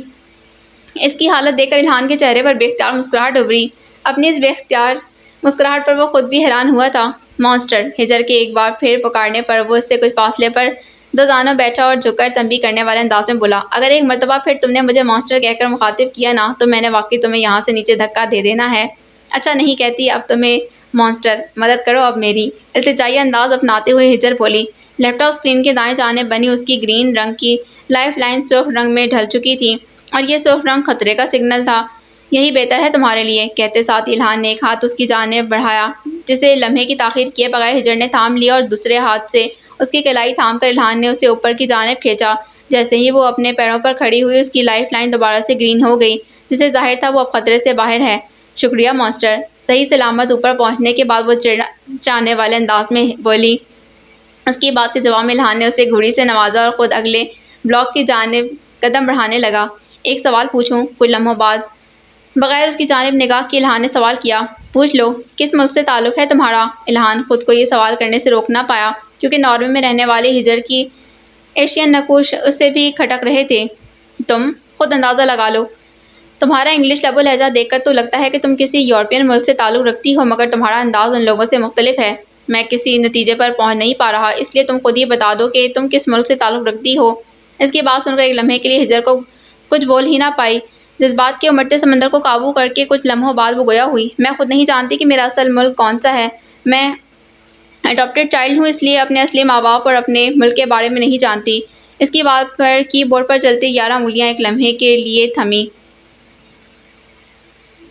اس کی حالت دیکھ کر الہان کے چہرے پر بے اختیار مسکراہٹ ابھری۔ اپنی اس بے اختیار مسکراہٹ پر وہ خود بھی حیران ہوا تھا۔ "مانسٹر!" ہجر کے ایک بار پھر پکارنے پر وہ اس سے کچھ فاصلے پر دو زانوں بیٹھا اور جھک کر تنبیہ کرنے والے انداز میں بولا، "اگر ایک مرتبہ پھر تم نے مجھے مانسٹر کہہ کر مخاطب کیا نا، تو میں نے واقعی تمہیں یہاں سے نیچے دھکا دے دینا ہے۔ اچھا نہیں کہتی اب تمہیں مانسٹر، مدد کرو اب میری۔" التجائی انداز اپناتے ہوئے ہجر بولی۔ لیپ ٹاپ اسکرین کے دائیں جانب بنی اس کی گرین رنگ کی لائف لائن سرخ رنگ میں ڈھل چکی تھی، اور یہ سرخ رنگ خطرے کا سگنل تھا۔ "یہی بہتر ہے تمہارے لیے." کہتے ساتھ الہان نے ایک ہاتھ اس کی جانب بڑھایا، جسے لمحے کی تاخیر کیے بغیر ہجر نے تھام لیا، اور دوسرے ہاتھ سے اس کی کلائی تھام کر الہان نے اسے اوپر کی جانب کھینچا۔ جیسے ہی وہ اپنے پیروں پر کھڑی ہوئی، اس کی لائف لائن دوبارہ سے گرین ہو گئی، جس سے ظاہر تھا وہ اب خطرے سے باہر ہے۔ "شکریہ مانسٹر!" صحیح سلامت اوپر پہنچنے کے بعد وہ چڑھانے والے انداز میں بولی۔ اس کی بات کے جواب میں الہان نے اسے گھڑی سے نوازا اور خود اگلے بلاک کی جانب قدم بڑھانے لگا۔ "ایک سوال پوچھوں؟" کچھ لمحوں بعد بغیر اس کی جانب نگاہ کیے الہان نے سوال کیا۔ "پوچھ لو۔ کس ملک سے تعلق ہے تمہارا؟" الہان خود کو یہ سوال کرنے سے روک نہ پایا، کیونکہ ناروے میں رہنے والی ہجر کی ایشین نقوش اس سے بھی کھٹک رہے تھے۔ "تم خود اندازہ لگا لو۔ تمہارا انگلش لب و لہجہ دیکھ کر تو لگتا ہے کہ تم کسی یورپین ملک سے تعلق رکھتی ہو، مگر تمہارا انداز ان لوگوں سے مختلف ہے۔ میں کسی نتیجے پر پہنچ نہیں پا رہا، اس لیے تم خود ہی بتا دو کہ تم کس ملک سے تعلق رکھتی ہو۔" اس کی بات سن کر ایک لمحے کے لیے ہجر کو کچھ بول ہی نہ پائی۔ جذبات کے امٹتے سمندر کو قابو کر کے کچھ لمحوں بعد وہ گویا ہوئی۔ "میں خود نہیں جانتی کہ میرا اصل ملک کون سا ہے۔ میں اڈاپٹڈ چائلڈ ہوں، اس لیے اپنے اصلی ماں باپ اور اپنے ملک کے بارے میں نہیں جانتی۔" اس کی بات پر کی بورڈ پر چلتی 11 انگلیاں ایک لمحے کے لیے تھمیں۔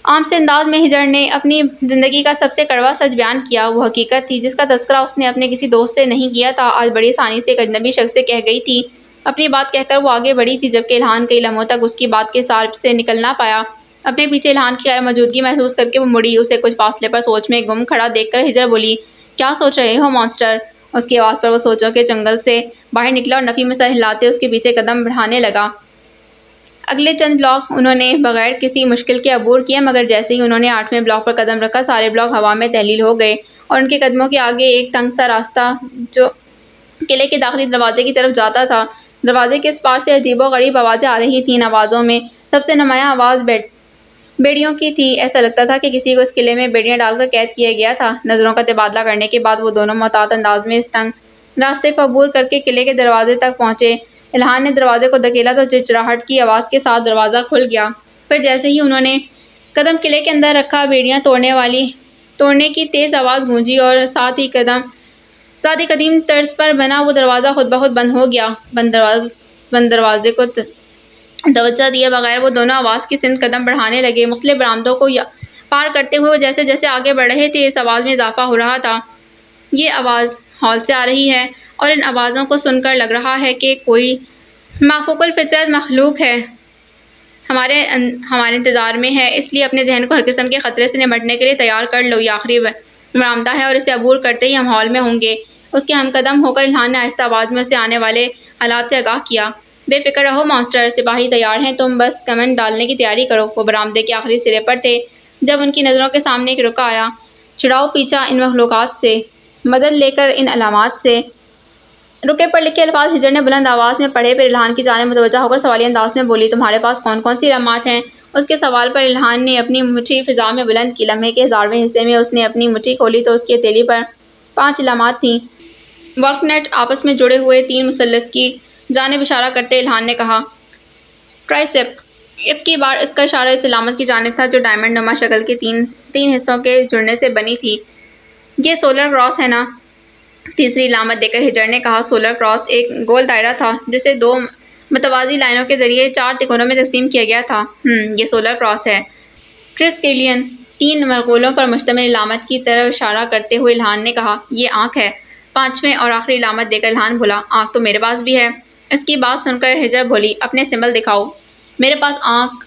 عام سے انداز میں ہجر نے اپنی زندگی کا سب سے کڑوا سچ بیان کیا۔ وہ حقیقت تھی جس کا تذکرہ اس نے اپنے کسی دوست سے نہیں کیا تھا، آج بڑی آسانی سے ایک اجنبی شخص سے کہہ گئی تھی۔ اپنی بات کہہ کر وہ آگے بڑھی تھی، جبکہ الہان کئی لمحوں تک اس کی بات کے سار سے نکل نہ پایا۔ اپنے پیچھے الہان کی غیر موجودگی محسوس کر کے وہ مڑی۔ اسے کچھ فاصلے پر سوچ میں گم کھڑا دیکھ کر ہجر بولی، "کیا سوچ رہے ہو مانسٹر؟" اس کی آواز پر وہ سوچوں کے چنگل سے باہر نکلا اور نفی میں سر ہلاتے اس کے پیچھے قدم بڑھانے لگا۔ اگلے چند بلاک انہوں نے بغیر کسی مشکل کے عبور کیے، مگر جیسے ہی انہوں نے 8ویں بلاک پر قدم رکھا، سارے بلاک ہوا میں تحلیل ہو گئے، اور ان کے قدموں کے آگے ایک تنگ سا راستہ جو قلعے کے داخلی دروازے کی طرف جاتا تھا۔ دروازے کے اس پار سے عجیب و غریب آوازیں آ رہی تھیں۔ آوازوں میں سب سے نمایاں آواز بیڑیوں کی تھی۔ ایسا لگتا تھا کہ کسی کو اس قلعے میں بیڑیاں ڈال کر قید کیا گیا تھا۔ نظروں کا تبادلہ کرنے کے بعد وہ دونوں محتاط انداز میں اس تنگ راستے کو عبور کر کے قلعے کے دروازے تک پہنچے۔ الہان نے دروازے کو دھکیلا تو چرچراہٹ کی آواز کے ساتھ دروازہ کھل گیا۔ پھر جیسے ہی انہوں نے قدم قلعے کے اندر رکھا، بیڑیاں توڑنے کی تیز آواز گونجی، اور ساتھ ہی قدیم طرز پر بنا وہ دروازہ خود بخود بند ہو گیا۔ بند دروازے کو توجہ دیے بغیر وہ دونوں آواز کی سمت قدم بڑھانے لگے۔ مختلف برآمدوں کو پار کرتے ہوئے وہ جیسے جیسے آگے بڑھ رہے تھے، اس آواز میں اضافہ ہو رہا تھا۔ یہ آواز ہال سے آ رہی ہے، اور ان آوازوں کو سن کر لگ رہا ہے کہ کوئی مافوق الفطرت مخلوق ہے ہمارے انتظار میں ہے، اس لیے اپنے ذہن کو ہر قسم کے خطرے سے نمٹنے کے لیے تیار کر لو۔ یہ آخری برآمدہ ہے، اور اسے عبور کرتے ہی ہم ہال میں ہوں گے۔ اس کے ہم قدم ہو کر الہان نے آہستہ آواز میں اسے آنے والے حالات سے آگاہ کیا۔ "بے فکر رہو مانسٹر، سپاہی تیار ہیں، تم بس کمند ڈالنے کی تیاری کرو۔" وہ برآمدے کے آخری سرے پر تھے جب ان کی نظروں کے سامنے ایک رکا آیا۔ "چھڑاؤ پیچھا ان مخلوقات سے، مدد لے کر ان علامات سے۔" رکے پر لکھے الفاظ ہجر نے بلند آواز میں پڑھے، پھر الہان کی جانب متوجہ ہو کر سوالیہ انداز میں بولی، "تمہارے پاس کون کون سی علامات ہیں؟" اس کے سوال پر الہان نے اپنی مٹھی فضا میں بلند کی۔ لمحے کے 1000ویں حصے میں اس نے اپنی مٹھی کھولی تو اس کی ہتھیلی پر 5 علامات تھیں۔ والکنٹ آپس میں جڑے ہوئے 3 مثلث کی جانب اشارہ کرتے الہان نے کہا، "ٹرائسیپ۔" اب کی بار اس کا اشارہ اس علامت کی جانب تھا جو ڈائمنڈ نما شکل کے تین حصوں کے جڑنے سے بنی تھی۔ "یہ سولر کراس ہے نا؟" تیسری علامت دے کر ہجر نے کہا، "سولر کراس ایک گول دائرہ تھا جسے 2 متوازی لائنوں کے ذریعے 4 تکونوں میں تقسیم کیا گیا تھا۔ یہ سولر کراس ہے۔" کرس کیلین 3 مرغولوں پر مشتمل علامت کی طرف اشارہ کرتے ہوئے الہان نے کہا، یہ آنکھ ہے۔ 5ویں اور آخری علامت دے کر الہان بولا، آنکھ تو میرے پاس بھی ہے۔ اس کی بات سن کر ہجر بولی، اپنے سمبل دکھاؤ۔ میرے پاس آنکھ،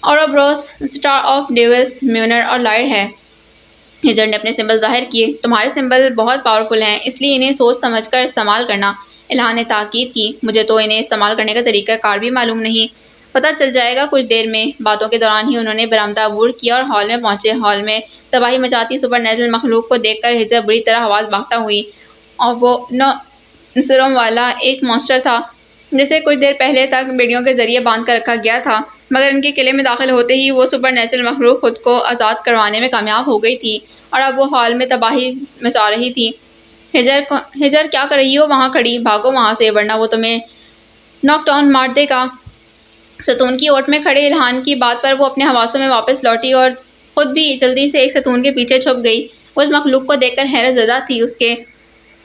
اوروبروس، اسٹار آف ڈیوس، میونر اور لائر ہے۔ ہجر نے اپنے سمبل ظاہر کیے۔ تمہارے سمبل بہت پاورفل ہیں، اس لیے انہیں سوچ سمجھ کر استعمال کرنا۔ الہان نے تاکید کی، مجھے تو انہیں استعمال کرنے کا طریقہ کار بھی معلوم نہیں، پتہ چل جائے گا کچھ دیر میں۔ باتوں کے دوران ہی انہوں نے برآمدہ عبور کیا اور ہال میں پہنچے۔ ہال میں تباہی مچاتی سپر نیچرل مخلوق کو دیکھ کر ہجر بری طرح حواس باختہ ہوئی، اور وہ 9 سروں والا ایک مانسٹر تھا جسے کچھ دیر پہلے تک بیڑیوں کے ذریعے باندھ کر رکھا گیا تھا، مگر ان کے قلعے میں داخل ہوتے ہی وہ سپر نیچرل مخلوق خود کو آزاد کروانے میں کامیاب ہو گئی تھی اور اب وہ ہال میں تباہی مچا رہی تھی۔ ہجر کیا کر رہی ہو وہاں کھڑی؟ بھاگو وہاں سے ورنہ وہ تمہیں ناک ڈاؤن مار دے گا۔ ستون کی اوٹ میں کھڑے الہان کی بات پر وہ اپنے حواسوں میں واپس لوٹی اور خود بھی جلدی سے ایک ستون کے پیچھے چھپ گئی۔ اس مخلوق کو دیکھ کر حیرت زدہ تھی، اس کے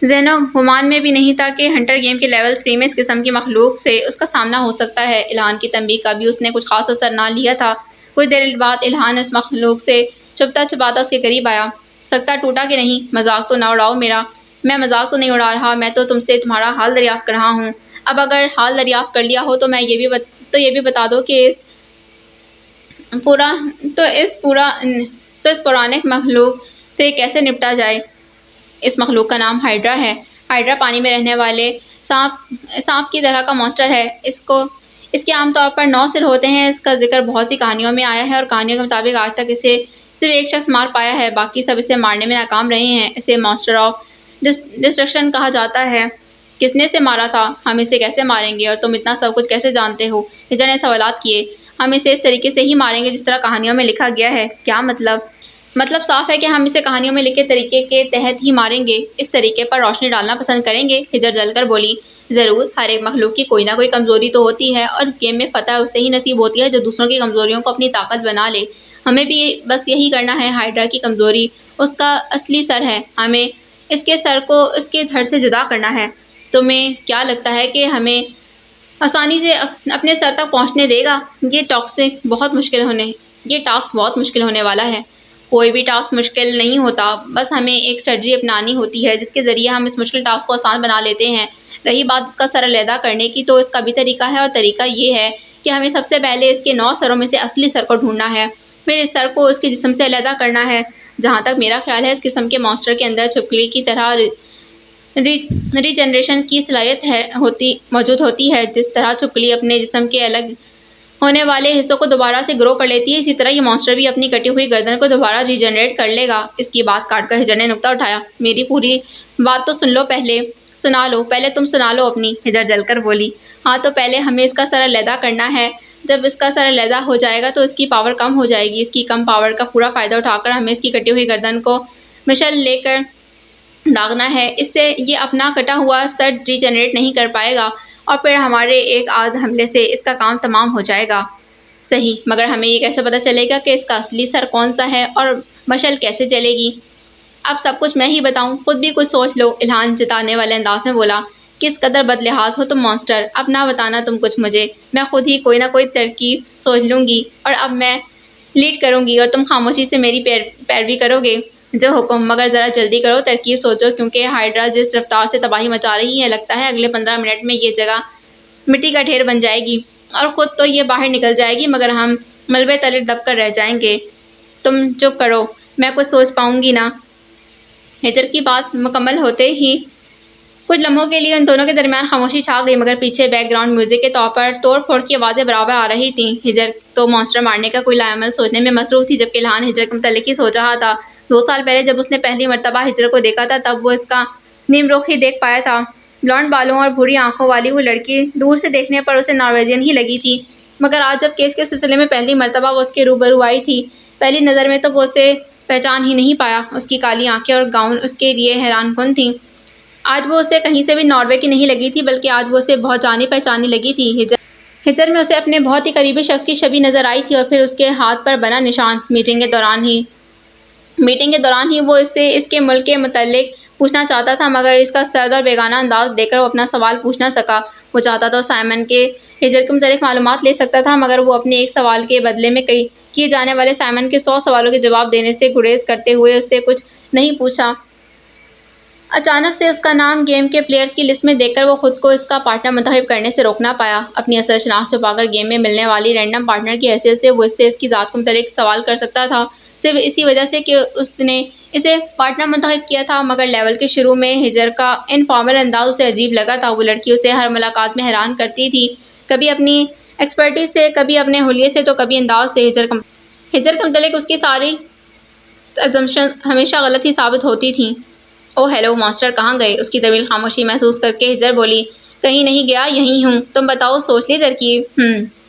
ذہن و گمان میں بھی نہیں تھا کہ ہنٹر گیم کے لیول 3 میں اس قسم کی مخلوق سے اس کا سامنا ہو سکتا ہے۔ الہان کی تنبیہ کا بھی اس نے کچھ خاص اثر نہ لیا تھا۔ کچھ دیر بعد الہان اس مخلوق سے چھپتا چھپاتا اس کے قریب آیا۔ سکتہ ٹوٹا کہ نہیں؟ مذاق تو نہ اڑاؤ میرا۔ میں مذاق تو نہیں اڑا رہا، میں تو تم سے تمہارا حال دریافت کر رہا ہوں۔ اب اگر حال دریافت کر لیا ہو تو میں یہ بھی بتا دو کہ اس پرانک مخلوق سے کیسے نپٹا جائے۔ اس مخلوق کا نام ہائیڈرا ہے۔ ہائیڈرا پانی میں رہنے والے سانپ کی طرح کا مانسٹر ہے۔ اس کے عام طور پر 9 سر ہوتے ہیں۔ اس کا ذکر بہت سی کہانیوں میں آیا ہے اور کہانیوں کے مطابق آج تک اسے صرف ایک شخص مار پایا ہے، باقی سب اسے مارنے میں ناکام رہے ہیں۔ اسے مانسٹر آف ڈسٹرکشن کہا جاتا ہے۔ کس نے اسے مارا تھا؟ ہم اسے کیسے ماریں گے اور تم اتنا سب کچھ کیسے جانتے ہو؟ ہجر نے سوالات کیے۔ ہم اسے اس طریقے سے ہی ماریں گے جس طرح کہانیوں میں لکھا گیا ہے۔ کیا مطلب؟ مطلب صاف ہے کہ ہم اسے کہانیوں میں لکھے طریقے کے تحت ہی ماریں گے۔ اس طریقے پر روشنی ڈالنا پسند کریں گے؟ ہجر جل کر بولی، ضرور۔ ہر ایک مخلوق کی کوئی نہ کوئی کمزوری تو ہوتی ہے اور اس گیم میں فتح اسے ہی نصیب ہوتی ہے جو دوسروں کی کمزوریوں کو اپنی طاقت بنا لے۔ ہمیں بھی بس یہی کرنا ہے۔ ہائیڈرا کی کمزوری اس کا اصلی سر ہے، ہمیں اس کے سر کو اس کے دھڑ سے جدا کرنا ہے۔ تمہیں کیا لگتا ہے کہ ہمیں آسانی سے اپنے سر تک پہنچنے دے گا؟ یہ ٹاسک بہت مشکل ہونے والا ہے۔ کوئی بھی ٹاسک مشکل نہیں ہوتا، بس ہمیں ایک اسٹریٹجی اپنانی ہوتی ہے جس کے ذریعے ہم اس مشکل ٹاسک کو آسان بنا لیتے ہیں۔ رہی بات اس کا سر علیحدہ کرنے کی، تو اس کا بھی طریقہ ہے اور طریقہ یہ ہے کہ ہمیں سب سے پہلے اس کے 9 سروں میں سے اصلی سر کو ڈھونڈنا ہے، پھر اس سر کو اس کے جسم سے علیحدہ کرنا ہے۔ جہاں تک میرا خیال ہے، اس قسم کے مانسٹر کے اندر چھپکلی کی طرح ری جنریشن کی صلاحیت موجود ہوتی ہے۔ جس طرح چھپکلی اپنے جسم کے الگ ہونے والے حصوں کو دوبارہ سے گرو کر لیتی ہے، اسی طرح یہ مانسٹر بھی اپنی کٹی ہوئی گردن کو دوبارہ ری جنریٹ کر لے گا۔ اس کی بات کاٹ کر ہجر نے نکتہ اٹھایا، میری پوری بات تو پہلے تم سنا لو اپنی۔ ہجر جل کر بولی، ہاں تو پہلے ہمیں اس کا سر علیحدہ کرنا ہے۔ جب اس کا سر علیحدہ ہو جائے گا تو اس کی پاور کم ہو جائے گی۔ اس کی کم پاور کا پورا فائدہ اٹھا کر ہمیں اس کی کٹی ہوئی گردن کو مشل لے کر داغنا ہے۔ اس سے یہ اپنا کٹا ہوا سر ری جنریٹ نہیں کر پائے گا اور پھر ہمارے ایک آدھ حملے سے اس کا کام تمام ہو جائے گا۔ صحیح، مگر ہمیں یہ کیسے پتہ چلے گا کہ اس کا اصلی سر کون سا ہے اور مشل کیسے چلے گی؟ اب سب کچھ میں ہی بتاؤں؟ خود بھی کچھ سوچ لو، الہان جتانے والے انداز میں بولا۔ کس قدر بد لحاظ ہو تم مانسٹر، اب نہ بتانا تم کچھ مجھے، میں خود ہی کوئی نہ کوئی ترکیب سوچ لوں گی اور اب میں لیڈ کروں گی اور تم خاموشی سے میری پیروی کرو گے۔ جو حکم، مگر ذرا جلدی کرو، ترکیب سوچو، کیونکہ ہائیڈرا جس رفتار سے تباہی مچا رہی ہے، لگتا ہے اگلے 15 منٹ میں یہ جگہ مٹی کا ڈھیر بن جائے گی اور خود تو یہ باہر نکل جائے گی مگر ہم ملبے تلے دب کر رہ جائیں گے۔ تم چپ کرو، میں کچھ سوچ پاؤں گی نا۔ ہجر کی بات مکمل ہوتے ہی کچھ لمحوں کے لیے ان دونوں کے درمیان خاموشی چھا گئی، مگر پیچھے بیک گراؤنڈ میوزک کے طور پر توڑ پھوڑ کی آوازیں برابر آ رہی تھیں۔ ہجر تو مانسٹر مارنے کا کوئی لائے عمل سوچنے میں مصروف تھی، جبکہ الہان ہجر کے متعلق ہی سوچ رہا تھا۔ 2 سال پہلے جب اس نے پہلی مرتبہ ہجر کو دیکھا تھا تب وہ اس کا نیم رخ ہی دیکھ پایا تھا۔ بلانڈ بالوں اور بھوری آنکھوں والی وہ لڑکی دور سے دیکھنے پر اسے نارویجین ہی لگی تھی، مگر آج جب کیس کے سلسلے میں پہلی مرتبہ وہ اس کے روبرو آئی تھی، پہلی نظر میں تو وہ اسے پہچان ہی نہیں پایا۔ اس کی کالی آنکھیں اور گاؤن اس کے لیے حیران کن تھیں۔ آج وہ اسے کہیں سے بھی ناروے کی نہیں لگی تھی، بلکہ آج وہ اسے بہت جانی پہچانی لگی تھی۔ ہجر میں اسے اپنے بہت ہی قریبی شخص کی شبیہ نظر آئی تھی اور پھر اس کے ہاتھ پر بنا نشان۔ میٹنگ کے دوران ہی وہ اس سے اس کے ملک کے متعلق پوچھنا چاہتا تھا، مگر اس کا سرد اور بیگانہ انداز دیکھ کر وہ اپنا سوال پوچھ نہ سکا۔ وہ چاہتا تو سائمن کے ہجر کے متعلق معلومات لے سکتا تھا، مگر وہ اپنے ایک سوال کے بدلے میں کیے جانے والے سائمن کے 100 سوالوں کے جواب دینے سے گریز کرتے ہوئے اس سے کچھ نہیں پوچھا۔ اچانک سے اس کا نام گیم کے پلیئرز کی لسٹ میں دیکھ کر وہ خود کو اس کا پارٹنر منتخب کرنے سے روک نہ پایا۔ اپنی اصل شناخت چھپا کر گیم میں ملنے والی رینڈم پارٹنر کی حیثیت سے وہ اس سے اس کی ذات کے متعلق سوال کر سکتا تھا، صرف اسی وجہ سے کہ اس نے اسے پارٹنر منتخب کیا تھا۔ مگر لیول کے شروع میں ہجر کا انفارمل انداز اسے عجیب لگا تھا۔ وہ لڑکی اسے ہر ملاقات میں حیران کرتی تھی، کبھی اپنی ایکسپرٹیز سے، کبھی اپنے حلیے سے، تو کبھی انداز سے۔ ہجر کے متعلق اس کی ساری assumptions ہمیشہ غلط ہی ثابت ہوتی تھیں۔ اوہ ہیلو مانسٹر، کہاں گئے؟ اس کی طویل خاموشی محسوس کر کے ہجر بولی۔ کہیں نہیں گیا، یہیں ہوں۔ تم بتاؤ، سوچ لی ترکیب؟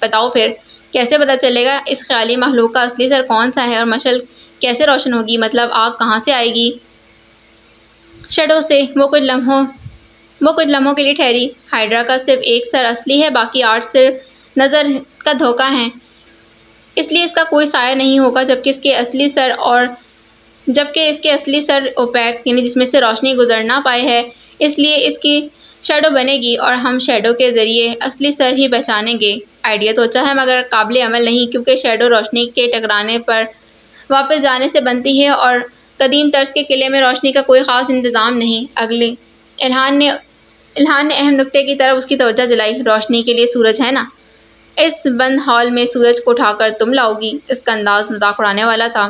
بتاؤ پھر۔ کیسے پتہ چلے گا اس خیالی مخلوق کا اصلی سر کون سا ہے، اور مشعل کیسے روشن ہوگی؟ مطلب آگ کہاں سے آئے گی؟ شیڈو سے۔ وہ کچھ لمحوں کے لیے ٹھہری۔ ہائیڈرا کا صرف ایک سر اصلی ہے، باقی 8 صرف نظر کا دھوکہ ہیں، اس لیے اس کا کوئی سایہ نہیں ہوگا، جبکہ اس کے اصلی سر اوپیک، یعنی جس میں سے روشنی گزر نہ پائے ہے، اس لیے اس کی شیڈو بنے گی، اور ہم شیڈو کے ذریعے اصلی سر ہی پہچانیں گے۔ آئیڈیا تو اچھا ہے، مگر قابل عمل نہیں، کیونکہ شیڈو روشنی کے ٹکرانے پر واپس جانے سے بنتی ہے، اور قدیم طرز کے قلعے میں روشنی کا کوئی خاص انتظام نہیں۔ الہان نے اہم نکتے کی طرف اس کی توجہ دلائی۔ روشنی کے لیے سورج ہے نا؟ اس بند ہال میں سورج کو اٹھا کر تم لاؤ گی؟ اس کا انداز مذاق اڑانے والا تھا۔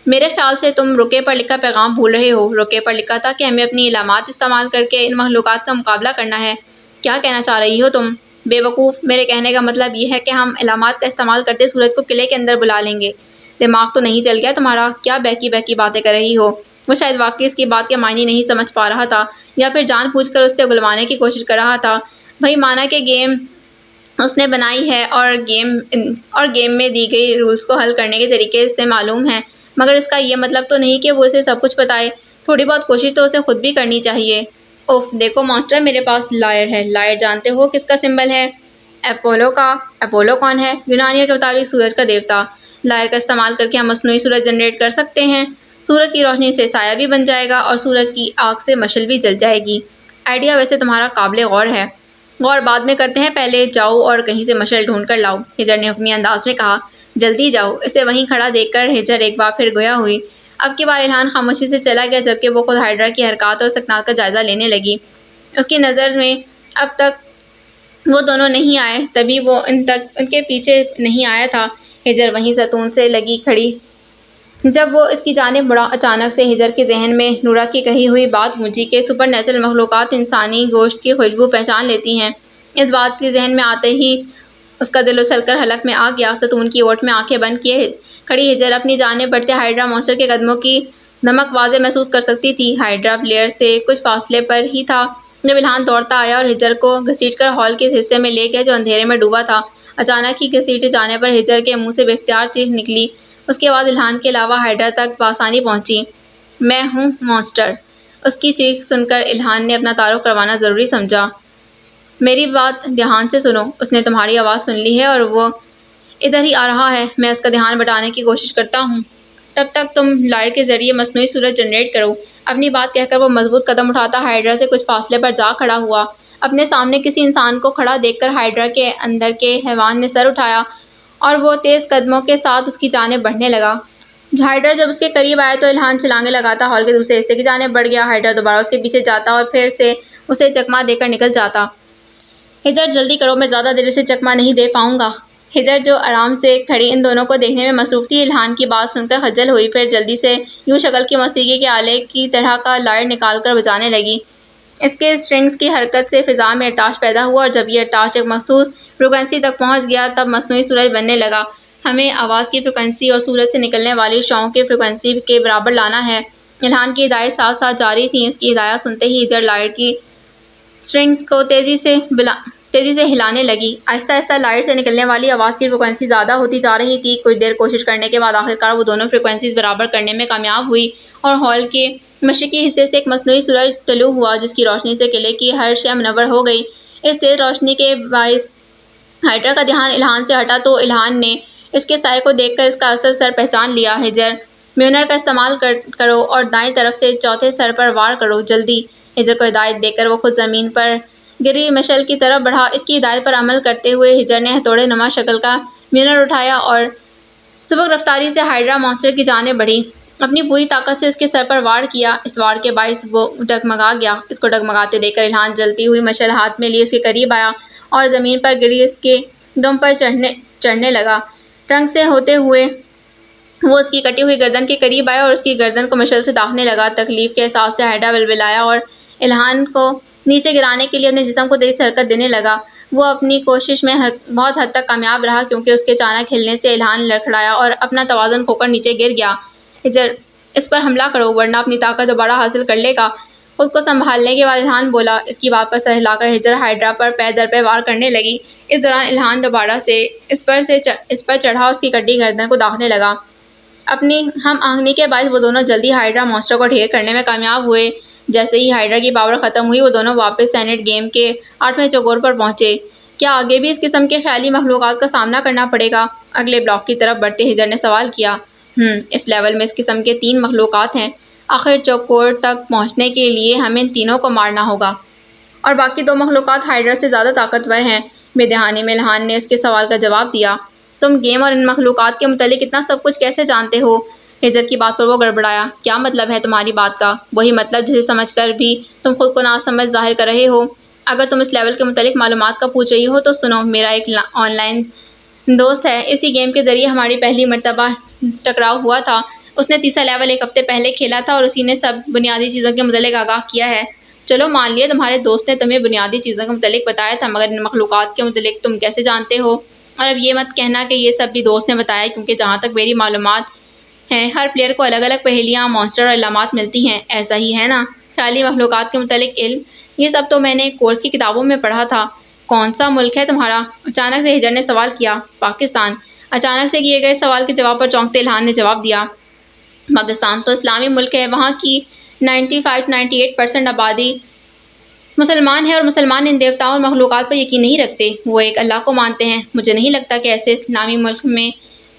میرے خیال سے تم رقعے پر لکھا پیغام بھول رہے ہو۔ رقعے پر لکھا تھا کہ ہمیں اپنی علامات استعمال کر کے ان مخلوقات کا مقابلہ کرنا ہے۔ کیا کہنا چاہ رہی ہو تم؟ بے وقوف، میرے کہنے کا مطلب یہ ہے کہ ہم علامات کا استعمال کرتے سورج کو قلعے کے اندر بلا لیں گے۔ دماغ تو نہیں چل گیا تمہارا؟ کیا بہکی باتیں کر رہی ہو؟ وہ شاید واقعی اس کی بات کے معنی نہیں سمجھ پا رہا تھا، یا پھر جان بوجھ کر اس سے اگلوانے کی کوشش کر رہا تھا۔ بھئی مانا کہ گیم اس نے بنائی ہے، اور گیم میں دی گئی رولز کو حل کرنے کے طریقے سے معلوم ہیں، مگر اس کا یہ مطلب تو نہیں کہ وہ اسے سب کچھ بتائے۔ تھوڑی بہت کوشش تو اسے خود بھی کرنی چاہیے۔ اوف، دیکھو مانسٹر، میرے پاس لائر ہے۔ لائر جانتے ہو کس کا سمبل ہے؟ اپولو کا۔ اپولو کون ہے؟ یونانیوں کے مطابق سورج کا دیوتا۔ لائر کا استعمال کر کے ہم مصنوعی سورج جنریٹ کر سکتے ہیں۔ سورج کی روشنی سے سایہ بھی بن جائے گا، اور سورج کی آگ سے مشعل بھی جل جائے گی۔ آئیڈیا ویسے تمہارا قابل غور ہے۔ غور بعد میں کرتے ہیں، پہلے جاؤ اور کہیں سے مشعل ڈھونڈ کر لاؤ، ہجر نے حکمی انداز میں کہا۔ جلدی جاؤ۔ اسے وہیں کھڑا دیکھ کر ہجر ایک بار پھر گویا ہوئی۔ اب کی بار الہان خاموشی سے چلا گیا، جبکہ وہ خود ہائیڈرا کی حرکات اور سکنات کا جائزہ لینے لگی۔ اس کی نظر میں اب تک وہ دونوں نہیں آئے، تبھی وہ ان کے پیچھے نہیں آیا تھا۔ ہجر وہیں ستون سے لگی کھڑی۔ جب وہ اس کی جانب مڑا، اچانک سے ہجر کے ذہن میں نورا کی کہی ہوئی بات گونجی کہ سپر نیچرل مخلوقات انسانی گوشت کی خوشبو پہچان لیتی ہیں۔ اس بات کے ذہن میں آتے ہی اس کا دل اچھل کر حلق میں آ گیا۔ ستون کی اوٹ میں آنکھیں بند کیے کھڑی ہجر اپنی جانب بڑھتے ہائیڈرا مانسٹر کے قدموں کی دمک واضح محسوس کر سکتی تھی۔ ہائیڈرا پلیئر سے کچھ فاصلے پر ہی تھا جب الہان دوڑتا آیا اور ہجر کو گھسیٹ کر ہال کے حصے میں لے گیا جو اندھیرے میں ڈوبا تھا۔ اچانک ہی گھسیٹے جانے پر ہجر کے منہ سے بے اختیار چیخ نکلی۔ اس کی آواز الہان کے علاوہ ہائیڈرا تک بآسانی پہنچی۔ میں ہوں مانسٹر۔ اس کی چیخ سن کر الہان نے اپنا تعارف کروانا ضروری سمجھا۔ میری بات دھیان سے سنو، اس نے تمہاری آواز سن لی ہے اور وہ ادھر ہی آ رہا ہے۔ میں اس کا دھیان بٹانے کی کوشش کرتا ہوں۔ تب تک تم لائر کے ذریعے مصنوعی سورج جنریٹ کرو۔ اپنی بات کہہ کر وہ مضبوط قدم اٹھاتا ہائیڈرا سے کچھ فاصلے پر جا کھڑا ہوا۔ اپنے سامنے کسی انسان کو کھڑا دیکھ کر ہائیڈرا کے اندر کے حیوان نے سر اٹھایا، اور وہ تیز قدموں کے ساتھ اس کی جانب بڑھنے لگا۔ ہائیڈرا جب اس کے قریب آیا تو الہان چھلانگیں لگاتا ہال کے دوسرے حصے کی جانب بڑھ گیا۔ ہائیڈرا دوبارہ اس کے پیچھے جاتا اور پھر سے اسے چکما دے کر نکل جاتا۔ ہجر جلدی کرو، میں زیادہ دیر اسے چکما نہیں دے پاؤں گا۔ ہجر جو آرام سے کھڑی ان دونوں کو دیکھنے میں مصروف تھی، الہان کی بات سن کر خجل ہوئی، پھر جلدی سے یوں شکل کی موسیقی کے آلے کی طرح کا لائر نکال کر بجانے لگی۔ اس کے اسٹرنگز کی حرکت سے فضا میں ارتعاش پیدا ہوا، اور جب یہ ارتعاش ایک مخصوص فریکوئنسی تک پہنچ گیا تب مصنوعی سورج بننے لگا۔ ہمیں آواز کی فریکوئنسی اور سورج سے نکلنے والی شعاؤں کی فریکوئنسی کے برابر لانا ہے۔ الہان کی ہدایت ساتھ ساتھ جاری تھیں۔ اس کی ہدایت سنتے ہی ہجر لائر کی اسٹرنگز کو تیزی سے ہلانے لگی۔ آہستہ آہستہ لائر سے نکلنے والی آواز کی فریکوئنسی زیادہ ہوتی جا رہی تھی۔ کچھ دیر کوشش کرنے کے بعد آخرکار وہ دونوں فریکوئنسیز برابر کرنے میں کامیاب ہوئی، اور ہال کے مشرقی حصے سے ایک مصنوعی سورج طلوع ہوا جس کی روشنی سے قلعے کی ہر شے منور ہو گئی۔ اس تیز روشنی کے باعث ہائیڈرا کا دھیان الہان سے ہٹا تو الہان نے اس کے سائے کو دیکھ کر اس کا اصل سر پہچان لیا۔ ہجر، میونر کا استعمال کرو اور دائیں طرف سے چوتھے سر پر وار کرو، جلدی۔ ہجر کو ہدایت دے کر وہ خود زمین پر گری مشعل کی طرف بڑھا۔ اس کی ہدایت پر عمل کرتے ہوئے ہجر نے ہتھوڑے نما شکل کا میونر اٹھایا اور سبک رفتاری سے ہائیڈرا مانسٹر کی جانب بڑھی۔ اپنی پوری طاقت سے اس کے سر پر وار کیا۔ اس وار کے باعث وہ ڈگمگا گیا۔ اس کو ڈگمگاتے دیکھ کر الہان جلتی ہوئی مشعل ہاتھ میں لیے اس کے قریب آیا اور زمین پر گری اس کے دم پر چڑھنے لگا۔ ٹرنک سے ہوتے ہوئے وہ اس کی کٹی ہوئی گردن کے قریب آیا اور اس کی گردن کو مشعل سے داغنے لگا۔ تکلیف کے احساس سے ہائیڈرا ولولایا اور الہان کو نیچے گرانے کے لیے اپنے جسم کو تیزی سے حرکت دینے لگا۔ وہ اپنی کوشش میں بہت حد تک کامیاب رہا کیونکہ اس کے اچانک ہلنے سے الہان لڑکھڑایا اور اپنا توازن کھو کر نیچے گر گیا۔ ہجر، اس پر حملہ کرو ورنہ اپنی طاقت دوبارہ حاصل کر لے گا۔ خود کو سنبھالنے کے بعد الہان بولا۔ اس کی بات پر سر ہلا کر ہجر ہائیڈرا پر پے در پے وار کرنے لگی۔ اس دوران الہان دوبارہ سے اس پر چڑھا اور اس کی کٹی گردن کو داغنے لگا۔ اپنی ہم آہنگی کے باعث وہ دونوں جلدی ہائیڈرا مانسٹر کو ڈھیر کرنے میں کامیاب ہوئے۔ جیسے ہی ہائیڈرا کی پاور ختم ہوئی وہ دونوں واپس سینٹ گیم کے 8ویں چوگور پر پہنچے۔ کیا آگے بھی اس قسم کے خیالی مخلوقات کا سامنا کرنا پڑے گا؟ اگلے بلاک کی طرف بڑھتے ہجر نے سوال کیا۔ اس لیول میں اس قسم کے 3 مخلوقات ہیں۔ آخر چوکور تک پہنچنے کے لیے ہمیں ان تینوں کو مارنا ہوگا۔ اور باقی 2 مخلوقات ہائیڈرا سے زیادہ طاقتور ہیں۔ بے دہانی میں الہان نے اس کے سوال کا جواب دیا۔ تم گیم اور ان مخلوقات کے متعلق اتنا سب کچھ کیسے جانتے ہو؟ ہجر کی بات پر وہ گڑبڑایا۔ کیا مطلب ہے تمہاری بات کا؟ وہی مطلب جسے سمجھ کر بھی تم خود کو ناسمجھ ظاہر کر رہے ہو۔ اگر تم اس لیول کے متعلق معلومات کا پوچھ رہی ہو تو سنو، میرا ایک آن لائن دوست ہے۔ اسی گیم کے ذریعے ہماری پہلی مرتبہ ٹکراؤ ہوا تھا۔ اس نے تیسرا لیول 1 ہفتے پہلے کھیلا تھا اور اسی نے سب بنیادی چیزوں کے متعلق آگاہ کیا ہے۔ چلو مان لیا تمہارے دوست نے تمہیں بنیادی چیزوں کے متعلق بتایا تھا، مگر ان مخلوقات کے متعلق تم کیسے جانتے ہو؟ اور اب یہ مت کہنا کہ یہ سب بھی دوست نے بتایا، کیونکہ جہاں تک میری معلومات ہیں ہر پلیئر کو الگ الگ پہیلیاں، مانسٹر اور علامات ملتی ہیں، ایسا ہی ہے نا؟ خیالی مخلوقات کے متعلق علم، یہ سب تو میں نے کورس کی کتابوں میں پڑھا تھا۔ کون سا ملک ہے تمہارا؟ اچانک سے ہجر نے سوال کیا۔ پاکستان۔ اچانک سے کیے گئے سوال کے جواب پر چونکتے الہان نے جواب دیا۔ پاکستان تو اسلامی ملک ہے، وہاں کی 95-98% آبادی مسلمان ہے اور مسلمان ان دیوتاؤں اور مخلوقات پر یقین نہیں رکھتے، وہ ایک اللہ کو مانتے ہیں۔ مجھے نہیں لگتا کہ ایسے اسلامی ملک میں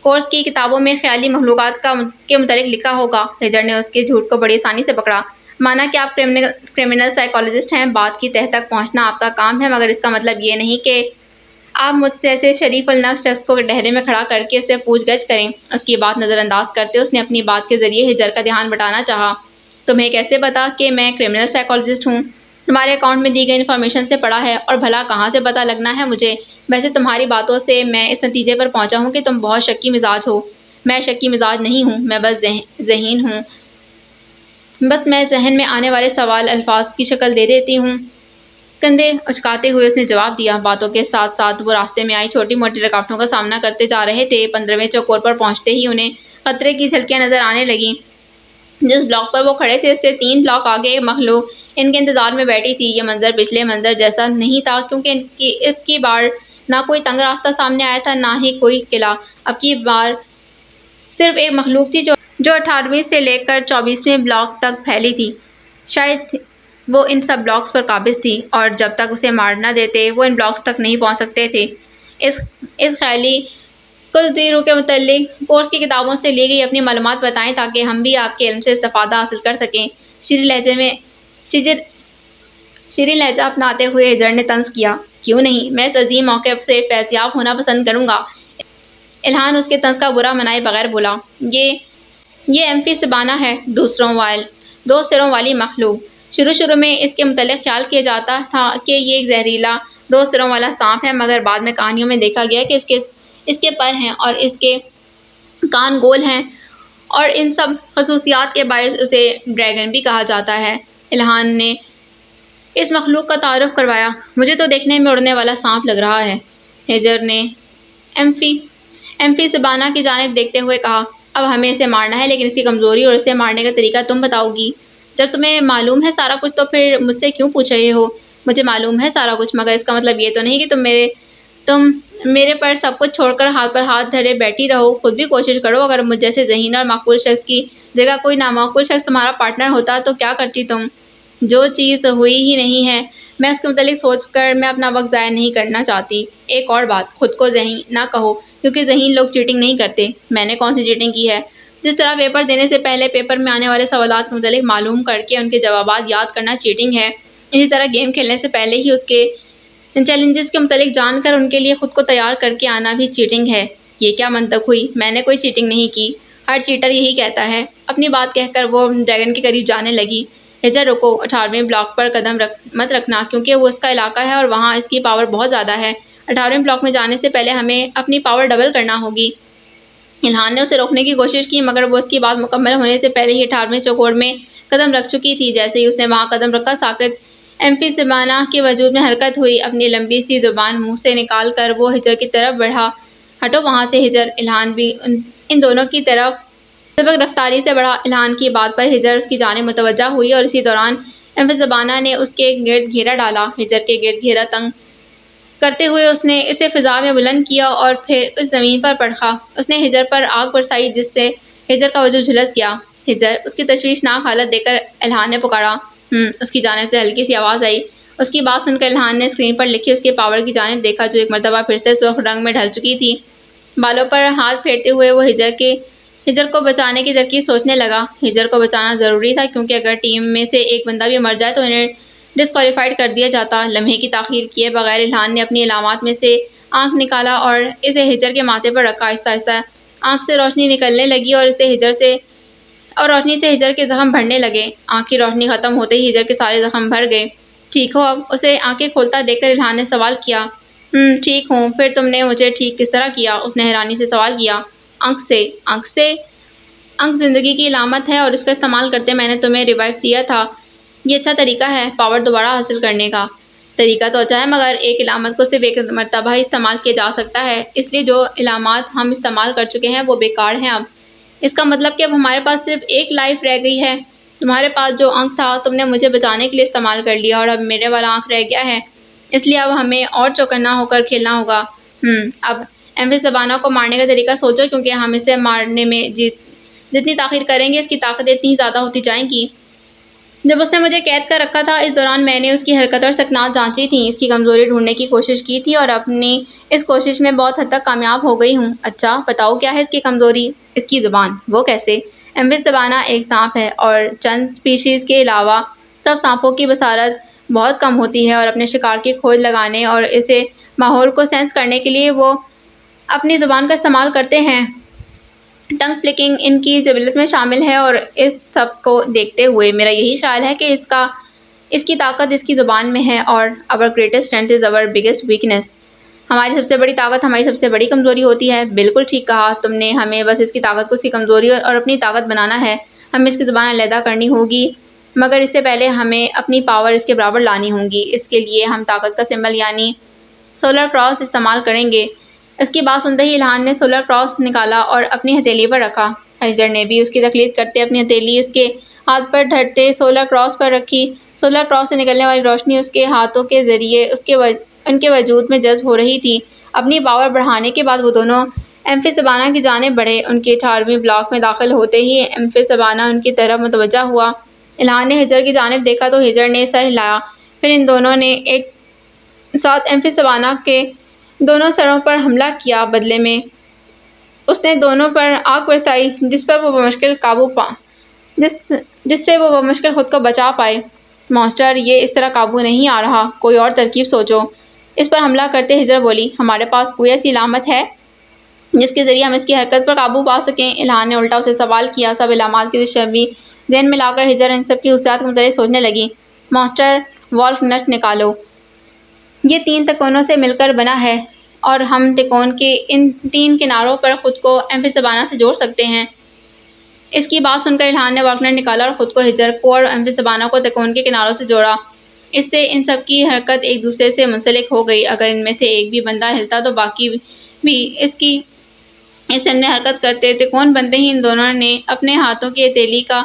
کورس کی کتابوں میں خیالی مخلوقات کے متعلق لکھا ہوگا۔ ہجر نے اس کے جھوٹ کو بڑی آسانی سے پکڑا۔ مانا کہ آپ کرمنل سائیکالوجسٹ ہیں، بات کی تہہ تک پہنچنا آپ کا کام ہے، مگر اس کا مطلب یہ نہیں کہ آپ مجھ جیسے شریف النفس شخص کو ڈہرے میں کھڑا کر کے اس سے پوچھ گچھ کریں۔ اس کی بات نظر انداز کرتے اس نے اپنی بات کے ذریعے ہجر کا دھیان بٹانا چاہا۔ تمہیں کیسے پتا کہ میں کرمنل سائیکالوجسٹ ہوں؟ تمہارے اکاؤنٹ میں دی گئی انفارمیشن سے پڑھا ہے، اور بھلا کہاں سے پتہ لگنا ہے مجھے؟ ویسے تمہاری باتوں سے میں اس نتیجے پر پہنچا ہوں کہ تم بہت شکی مزاج ہو۔ میں شکی مزاج نہیں ہوں، میں بس ذہین ہوں۔ بس میں ذہن میں آنے والے سوال الفاظ کی شکل دے دیتی ہوں۔ کندھے اچکاتے ہوئے اس نے جواب دیا۔ باتوں کے ساتھ ساتھ وہ راستے میں آئی چھوٹی موٹی رکاوٹوں کا سامنا کرتے جا رہے تھے۔ 15ویں چوکور پر پہنچتے ہی انہیں خطرے کی جھلکیاں نظر آنے لگیں۔ جس بلاک پر وہ کھڑے تھے اس سے 3 بلاک آگے ایک مخلوق ان کے انتظار میں بیٹھی تھی۔ یہ منظر پچھلے منظر جیسا نہیں تھا، کیونکہ اب کی بار نہ کوئی تنگ راستہ سامنے آیا تھا، نہ ہی کوئی قلعہ۔ اب کی بار صرف ایک مخلوق تھی جو 18ویں سے لے کر 24ویں بلاک تک پھیلی تھی۔ شاید وہ ان سب بلاکس پر قابض تھی، اور جب تک اسے مار نہ دیتے وہ ان بلاکس تک نہیں پہنچ سکتے تھے۔ اس خیالی کل زیرو کے متعلق کورس کی کتابوں سے لی گئی اپنی معلومات بتائیں تاکہ ہم بھی آپ کے علم سے استفادہ حاصل کر سکیں۔ شیریں لہجہ اپناتے ہوئے ہجر نے طنز کیا۔ کیوں نہیں، میں اس عظیم موقع سے فیضیاب ہونا پسند کروں گا۔ الہان اس کے طنز کا برا منائے بغیر بولا۔ یہ ایمفی سبانہ ہے، 2 سروں والی مخلوق۔ شروع میں اس کے متعلق خیال کیا جاتا تھا کہ یہ ایک زہریلا 2 سروں والا سانپ ہے، مگر بعد میں کہانیوں میں دیکھا گیا کہ اس کے پر ہیں اور اس کے کان گول ہیں، اور ان سب خصوصیات کے باعث اسے ڈریگن بھی کہا جاتا ہے۔ الہان نے اس مخلوق کا تعارف کروایا۔ مجھے تو دیکھنے میں اڑنے والا سانپ لگ رہا ہے۔ ہجر نے ایمفی سبانہ کی جانب دیکھتے ہوئے کہا۔ اب ہمیں اسے مارنا ہے، لیکن اس کی کمزوری اور اسے مارنے کا طریقہ تم بتاؤ گی۔ جب تمہیں معلوم ہے سارا کچھ تو پھر مجھ سے کیوں پوچھ رہے ہو؟ مجھے معلوم ہے سارا کچھ، مگر اس کا مطلب یہ تو نہیں کہ تم میرے پر سب کچھ چھوڑ کر ہاتھ پر ہاتھ دھرے بیٹھی رہو۔ خود بھی کوشش کرو۔ اگر مجھ جیسے ذہین اور معقول شخص کی جگہ کوئی نامعقول شخص تمہارا پارٹنر ہوتا تو کیا کرتی تم؟ جو چیز ہوئی ہی نہیں ہے، میں اس کے متعلق سوچ کر میں اپنا وقت ضائع نہیں کرنا چاہتی۔ ایک اور بات، خود کو ذہین نہ کہو، کیونکہ ذہین لوگ چیٹنگ نہیں کرتے۔ میں نے کون سی چیٹنگ کی ہے؟ جس طرح پیپر دینے سے پہلے پیپر میں آنے والے سوالات کے متعلق معلوم کر کے ان کے جوابات یاد کرنا چیٹنگ ہے، اسی طرح گیم کھیلنے سے پہلے ہی اس کے چیلنجز کے متعلق جان کر ان کے لیے خود کو تیار کر کے آنا بھی چیٹنگ ہے۔ یہ کیا منطق ہوئی؟ میں نے کوئی چیٹنگ نہیں کی، ہر چیٹر یہی کہتا ہے۔ اپنی بات کہہ کر وہ ڈریگن کے قریب جانے لگی۔ ہجر رکو، 18ویں بلاک پر قدم مت رکھنا کیونکہ وہ اس کا علاقہ ہے اور وہاں اس کی پاور بہت زیادہ ہے۔ 18ویں بلاک میں جانے سے پہلے ہمیں اپنی پاور ڈبل کرنا ہوگی۔ الہان نے اسے روکنے کی کوشش کی مگر وہ اس کی بات مکمل ہونے سے پہلے ہی 18ویں چوکور میں قدم رکھ چکی تھی۔ جیسے ہی اس نے وہاں قدم رکھا، ساکت ایمفیسیبانا کے وجود میں حرکت ہوئی۔ اپنی لمبی سی زبان منہ سے نکال کر وہ ہجر کی طرف بڑھا۔ ہٹو وہاں سے ہجر! الہان بھی ان دونوں کی طرف سبق رفتاری سے بڑھا۔ الہان کی بات پر ہجر اس کی جانب متوجہ ہوئی اور اسی دوران ایمفیسیبانا نے اس کے گرد گھیرا ڈالا۔ ہجر کے گرد گھیرا تنگ کرتے ہوئے اس نے اسے فضا میں بلند کیا اور پھر اس زمین پر پرکھا۔ اس نے ہجر پر آگ برسائی جس سے ہجر کا وجود جھلس گیا۔ ہجر! اس کی تشویشناک حالت دیکھ کر الہان نے پکارا۔ اس کی جانب سے ہلکی سی آواز آئی۔ اس کی بات سن کر الہان نے اسکرین پر لکھی اس کے پاور کی جانب دیکھا جو ایک مرتبہ پھر سے سرخ رنگ میں ڈھل چکی تھی۔ بالوں پر ہاتھ پھیرتے ہوئے وہ ہجر کو بچانے کی ترکیب سوچنے لگا۔ ہجر کو بچانا ضروری تھا کیونکہ اگر ٹیم میں سے ایک بندہ بھی مر جائے تو انہیں ڈسکوالیفائڈ کر دیا جاتا۔ لمحے کی تاخیر کیے بغیر الہان نے اپنی علامات میں سے آنکھ نکالا اور اسے ہجر کے ماتھے پر رکھا۔ آہستہ آہستہ آنکھ سے روشنی نکلنے لگی اور روشنی سے ہجر کے زخم بھرنے لگے۔ آنکھ کی روشنی ختم ہوتے ہی ہجر کے سارے زخم بھر گئے۔ ٹھیک ہو اب؟ اسے آنکھیں کھولتا دیکھ کر الہان نے سوال کیا۔ ٹھیک ہوں۔ پھر تم نے مجھے ٹھیک کس طرح کیا؟ اس نے حیرانی سے سوال کیا۔ آنکھ سے۔ آنکھ سے؟ آنکھ زندگی کی علامت ہے اور اس کا استعمال کرتے میں نے تمہیں ریوائیو دیا تھا۔ یہ اچھا طریقہ ہے پاور دوبارہ حاصل کرنے کا۔ طریقہ تو اچھا ہے مگر ایک علامت کو صرف ایک مرتبہ ہی استعمال کیا جا سکتا ہے، اس لیے جو علامات ہم استعمال کر چکے ہیں وہ بیکار ہیں اب۔ اس کا مطلب کہ اب ہمارے پاس صرف ایک لائف رہ گئی ہے۔ تمہارے پاس جو آنکھ تھا تم نے مجھے بچانے کے لیے استعمال کر لیا اور اب میرے والا آنکھ رہ گیا ہے، اس لیے اب ہمیں اور چوکنا ہو کر کھیلنا ہوگا۔ اب ایمفیسیبانا کو مارنے کا طریقہ سوچو کیونکہ ہم اسے مارنے میں جتنی تاخیر کریں گے اس کی طاقتیں اتنی زیادہ ہوتی جائیں گی۔ جب اس نے مجھے قید کر رکھا تھا اس دوران میں نے اس کی حرکت اور سکنات جانچی تھیں، اس کی کمزوری ڈھونڈنے کی کوشش کی تھی اور اپنی اس کوشش میں بہت حد تک کامیاب ہو گئی ہوں۔ اچھا بتاؤ کیا ہے اس کی کمزوری؟ اس کی زبان۔ وہ کیسے؟ ایمفیسیبانا ایک سانپ ہے اور چند سپیشیز کے علاوہ سب سانپوں کی بصارت بہت کم ہوتی ہے اور اپنے شکار کی کھوج لگانے اور اسے ماحول کو سینس کرنے کے لیے وہ اپنی زبان کا استعمال کرتے ہیں۔ ٹنگ فلکنگ ان کی جبلت میں شامل ہے اور اس سب کو دیکھتے ہوئے میرا یہی خیال ہے کہ اس کی طاقت اس کی زبان میں ہے اور our greatest strength is our biggest weakness۔ ہماری سب سے بڑی طاقت ہماری سب سے بڑی کمزوری ہوتی ہے۔ بالکل ٹھیک کہا تم نے، ہمیں بس اس کی طاقت کو اس کی کمزوری اور اپنی طاقت بنانا ہے۔ ہمیں اس کی زبان علیحدہ کرنی ہوگی مگر اس سے پہلے ہمیں اپنی پاور اس کے برابر لانی ہوگی۔ اس کے لیے ہم طاقت کا سمبل یعنی سولر کراس استعمال کریں گے۔ اس کی بات سنتے ہی الہان نے سولر کراس نکالا اور اپنی ہتھیلی پر رکھا۔ ہجر نے بھی اس کی تقلید کرتے اپنی ہتھیلی اس کے ہاتھ پر دھرتے سولر کراس پر رکھی۔ سولر کراس سے نکلنے والی روشنی اس کے ہاتھوں کے ذریعے ان کے وجود میں جذب ہو رہی تھی۔ اپنی پاور بڑھانے کے بعد وہ دونوں ایمفیسیبانا کی جانب بڑھے۔ ان کے 18ویں بلاک میں داخل ہوتے ہی ایمفیسیبانا ان کی طرف متوجہ ہوا۔ الہان نے ہجر کی جانب دیکھا تو ہجر نے سر ہلایا۔ پھر ان دونوں نے ایک ساتھ ایمفیسیبانا کے دونوں سروں پر حملہ کیا۔ بدلے میں اس نے دونوں پر آگ برسائی جس سے وہ بمشکل خود کو بچا پائے۔ ماسٹر یہ اس طرح قابو نہیں آ رہا، کوئی اور ترکیب سوچو۔ اس پر حملہ کرتے ہجر بولی۔ ہمارے پاس کوئی ایسی علامت ہے جس کے ذریعے ہم اس کی حرکت پر قابو پا سکیں؟ الہان نے الٹا اسے سوال کیا۔ سب علامات کی تشبیہ ذہن میں لا کر ہجر ان سب کی خصوصیات کے متعلق سوچنے لگی۔ ماسٹر والف نٹ نکالو۔ یہ 3 تکونوں سے مل کر بنا ہے اور ہم تکون کے ان 3 کناروں پر خود کو ایمفیسیبانا سے جوڑ سکتے ہیں۔ اس کی بات سن کر الہان نے والف نٹ نکالا اور خود کو ہجر کو اور ایمفیسیبانا کو تکون کے کناروں سے جوڑا۔ اس سے ان سب کی حرکت ایک دوسرے سے منسلک ہو گئی۔ اگر ان میں سے ایک بھی بندہ ہلتا تو باقی بھی اس سے حرکت کرتے۔ تکون بنتے ہی ان دونوں نے اپنے ہاتھوں کی ہتھیلی کا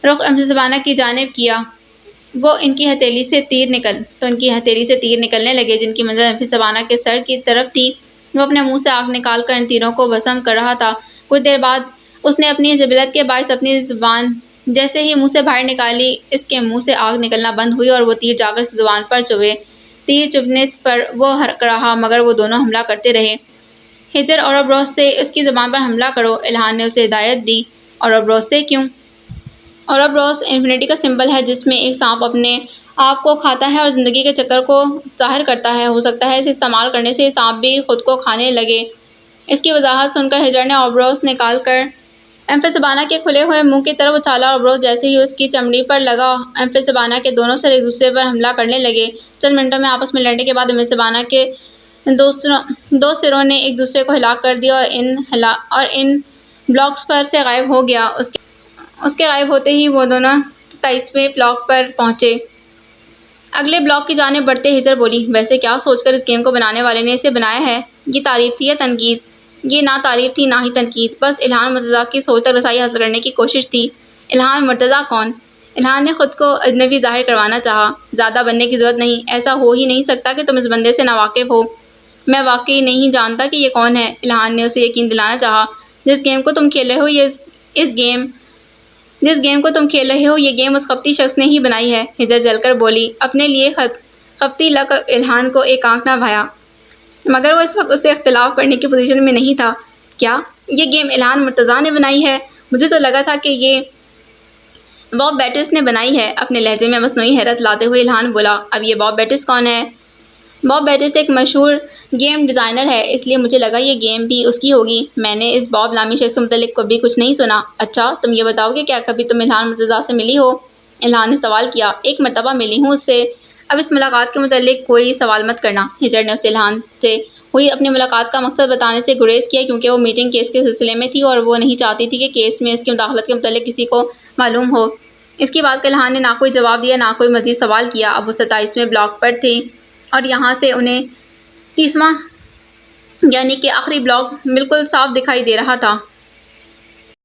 رخ ایمفیسیبانا کی جانب کیا۔ ان کی ہتھیلی سے تیر نکلنے لگے جن کی منزل ایمفیسیبانا کے سر کی طرف تھی۔ وہ اپنے منہ سے آگ نکال کر ان تیروں کو بھسم کر رہا تھا۔ کچھ دیر بعد اس نے اپنی جبلت کے باعث اپنی زبان جیسے ہی منہ سے باہر نکالی، اس کے منہ سے آگ نکلنا بند ہوئی اور وہ تیر جا کر اس کی زبان پر چبھے۔ تیر چبھنے پر وہ ہک رہا مگر وہ دونوں حملہ کرتے رہے۔ ہجر اوروبروس سے اس کی زبان پر حملہ کرو، الہان نے اسے ہدایت دی۔ اوروبروس سے کیوں؟ اوروبروس انفینٹی کا سمبل ہے جس میں ایک سانپ اپنے آپ کو کھاتا ہے اور زندگی کے چکر کو ظاہر کرتا ہے۔ ہو سکتا ہے اسے استعمال کرنے سے سانپ بھی خود کو کھانے لگے۔ اس کی وضاحت سن کر ہجڑ نے آبروز نکال کر ایمفیسیبانا کے کھلے ہوئے منہ کی طرف اچھالا۔ آبروز جیسے ہی اس کی چمڑی پر لگا، ایمفیسیبانا کے دونوں سر ایک دوسرے پر حملہ کرنے لگے۔ چند منٹوں میں آپس میں لڑنے کے بعد ایمفیسیبانا کے دو سروں نے ایک دوسرے کو ہلاک کر دیا اور ان بلاکس پر سے غائب ہو گیا۔ اس کے غائب ہوتے ہی وہ دونوں 27ویں بلاک پر پہنچے۔ اگلے بلاک کی جانب بڑھتے ہجڑ بولی، ویسے کیا سوچ کر اس گیم کو بنانے والے نے اسے بنایا ہے؟ یہ تعریف تھی یا تنقید؟ یہ نہ تعریف تھی نہ ہی تنقید، بس الہان مرتضیٰ کی سوچ تک رسائی حاصل کرنے کی کوشش تھی۔ الہان مرتضیٰ کون؟ الہان نے خود کو اجنبی ظاہر کروانا چاہا۔ زیادہ بننے کی ضرورت نہیں، ایسا ہو ہی نہیں سکتا کہ تم اس بندے سے ناواقف ہو۔ میں واقعی نہیں جانتا کہ یہ کون ہے، الہان نے اسے یقین دلانا چاہا۔ جس گیم کو تم کھیل رہے ہو یہ گیم اس خپتی شخص نے ہی بنائی ہے، ہجڑ جل کر بولی۔ اپنے لیے خپتی لقب الہان کو ایک آنکھ نہ بھایا، مگر وہ اس وقت اس سے اختلاف کرنے کی پوزیشن میں نہیں تھا۔ کیا یہ گیم الہان مرتضیٰ نے بنائی ہے؟ مجھے تو لگا تھا کہ یہ باب بیٹس نے بنائی ہے۔ اپنے لہجے میں مصنوعی حیرت لاتے ہوئے الہان بولا۔ اب یہ باب بیٹس کون ہے؟ باب بیٹس ایک مشہور گیم ڈیزائنر ہے، اس لیے مجھے لگا یہ گیم بھی اس کی ہوگی۔ میں نے اس باب نامی شخص کے متعلق کبھی کچھ نہیں سنا۔ اچھا، تم یہ بتاؤ کہ کیا کبھی تم الہان مرتضیٰ سے ملی ہو؟ الہان نے سوال کیا۔ ایک مرتبہ ملی ہوں اس سے۔ اب اس ملاقات کے متعلق کوئی سوال مت کرنا۔ ہجڑ نے اسے الہان سے ہوئی اپنی ملاقات کا مقصد بتانے سے گریز کیا، کیونکہ وہ میٹنگ کیس کے سلسلے میں تھی اور وہ نہیں چاہتی تھی کہ کیس میں اس کی مداخلت کے متعلق کسی کو معلوم ہو۔ اس کی بات کا الہان نے نہ کوئی جواب دیا نہ کوئی مزید سوال کیا۔ اب وہ 27ویں بلاک پر تھی اور یہاں سے انہیں 30واں یعنی کہ آخری بلاک بالکل صاف دکھائی دے رہا تھا۔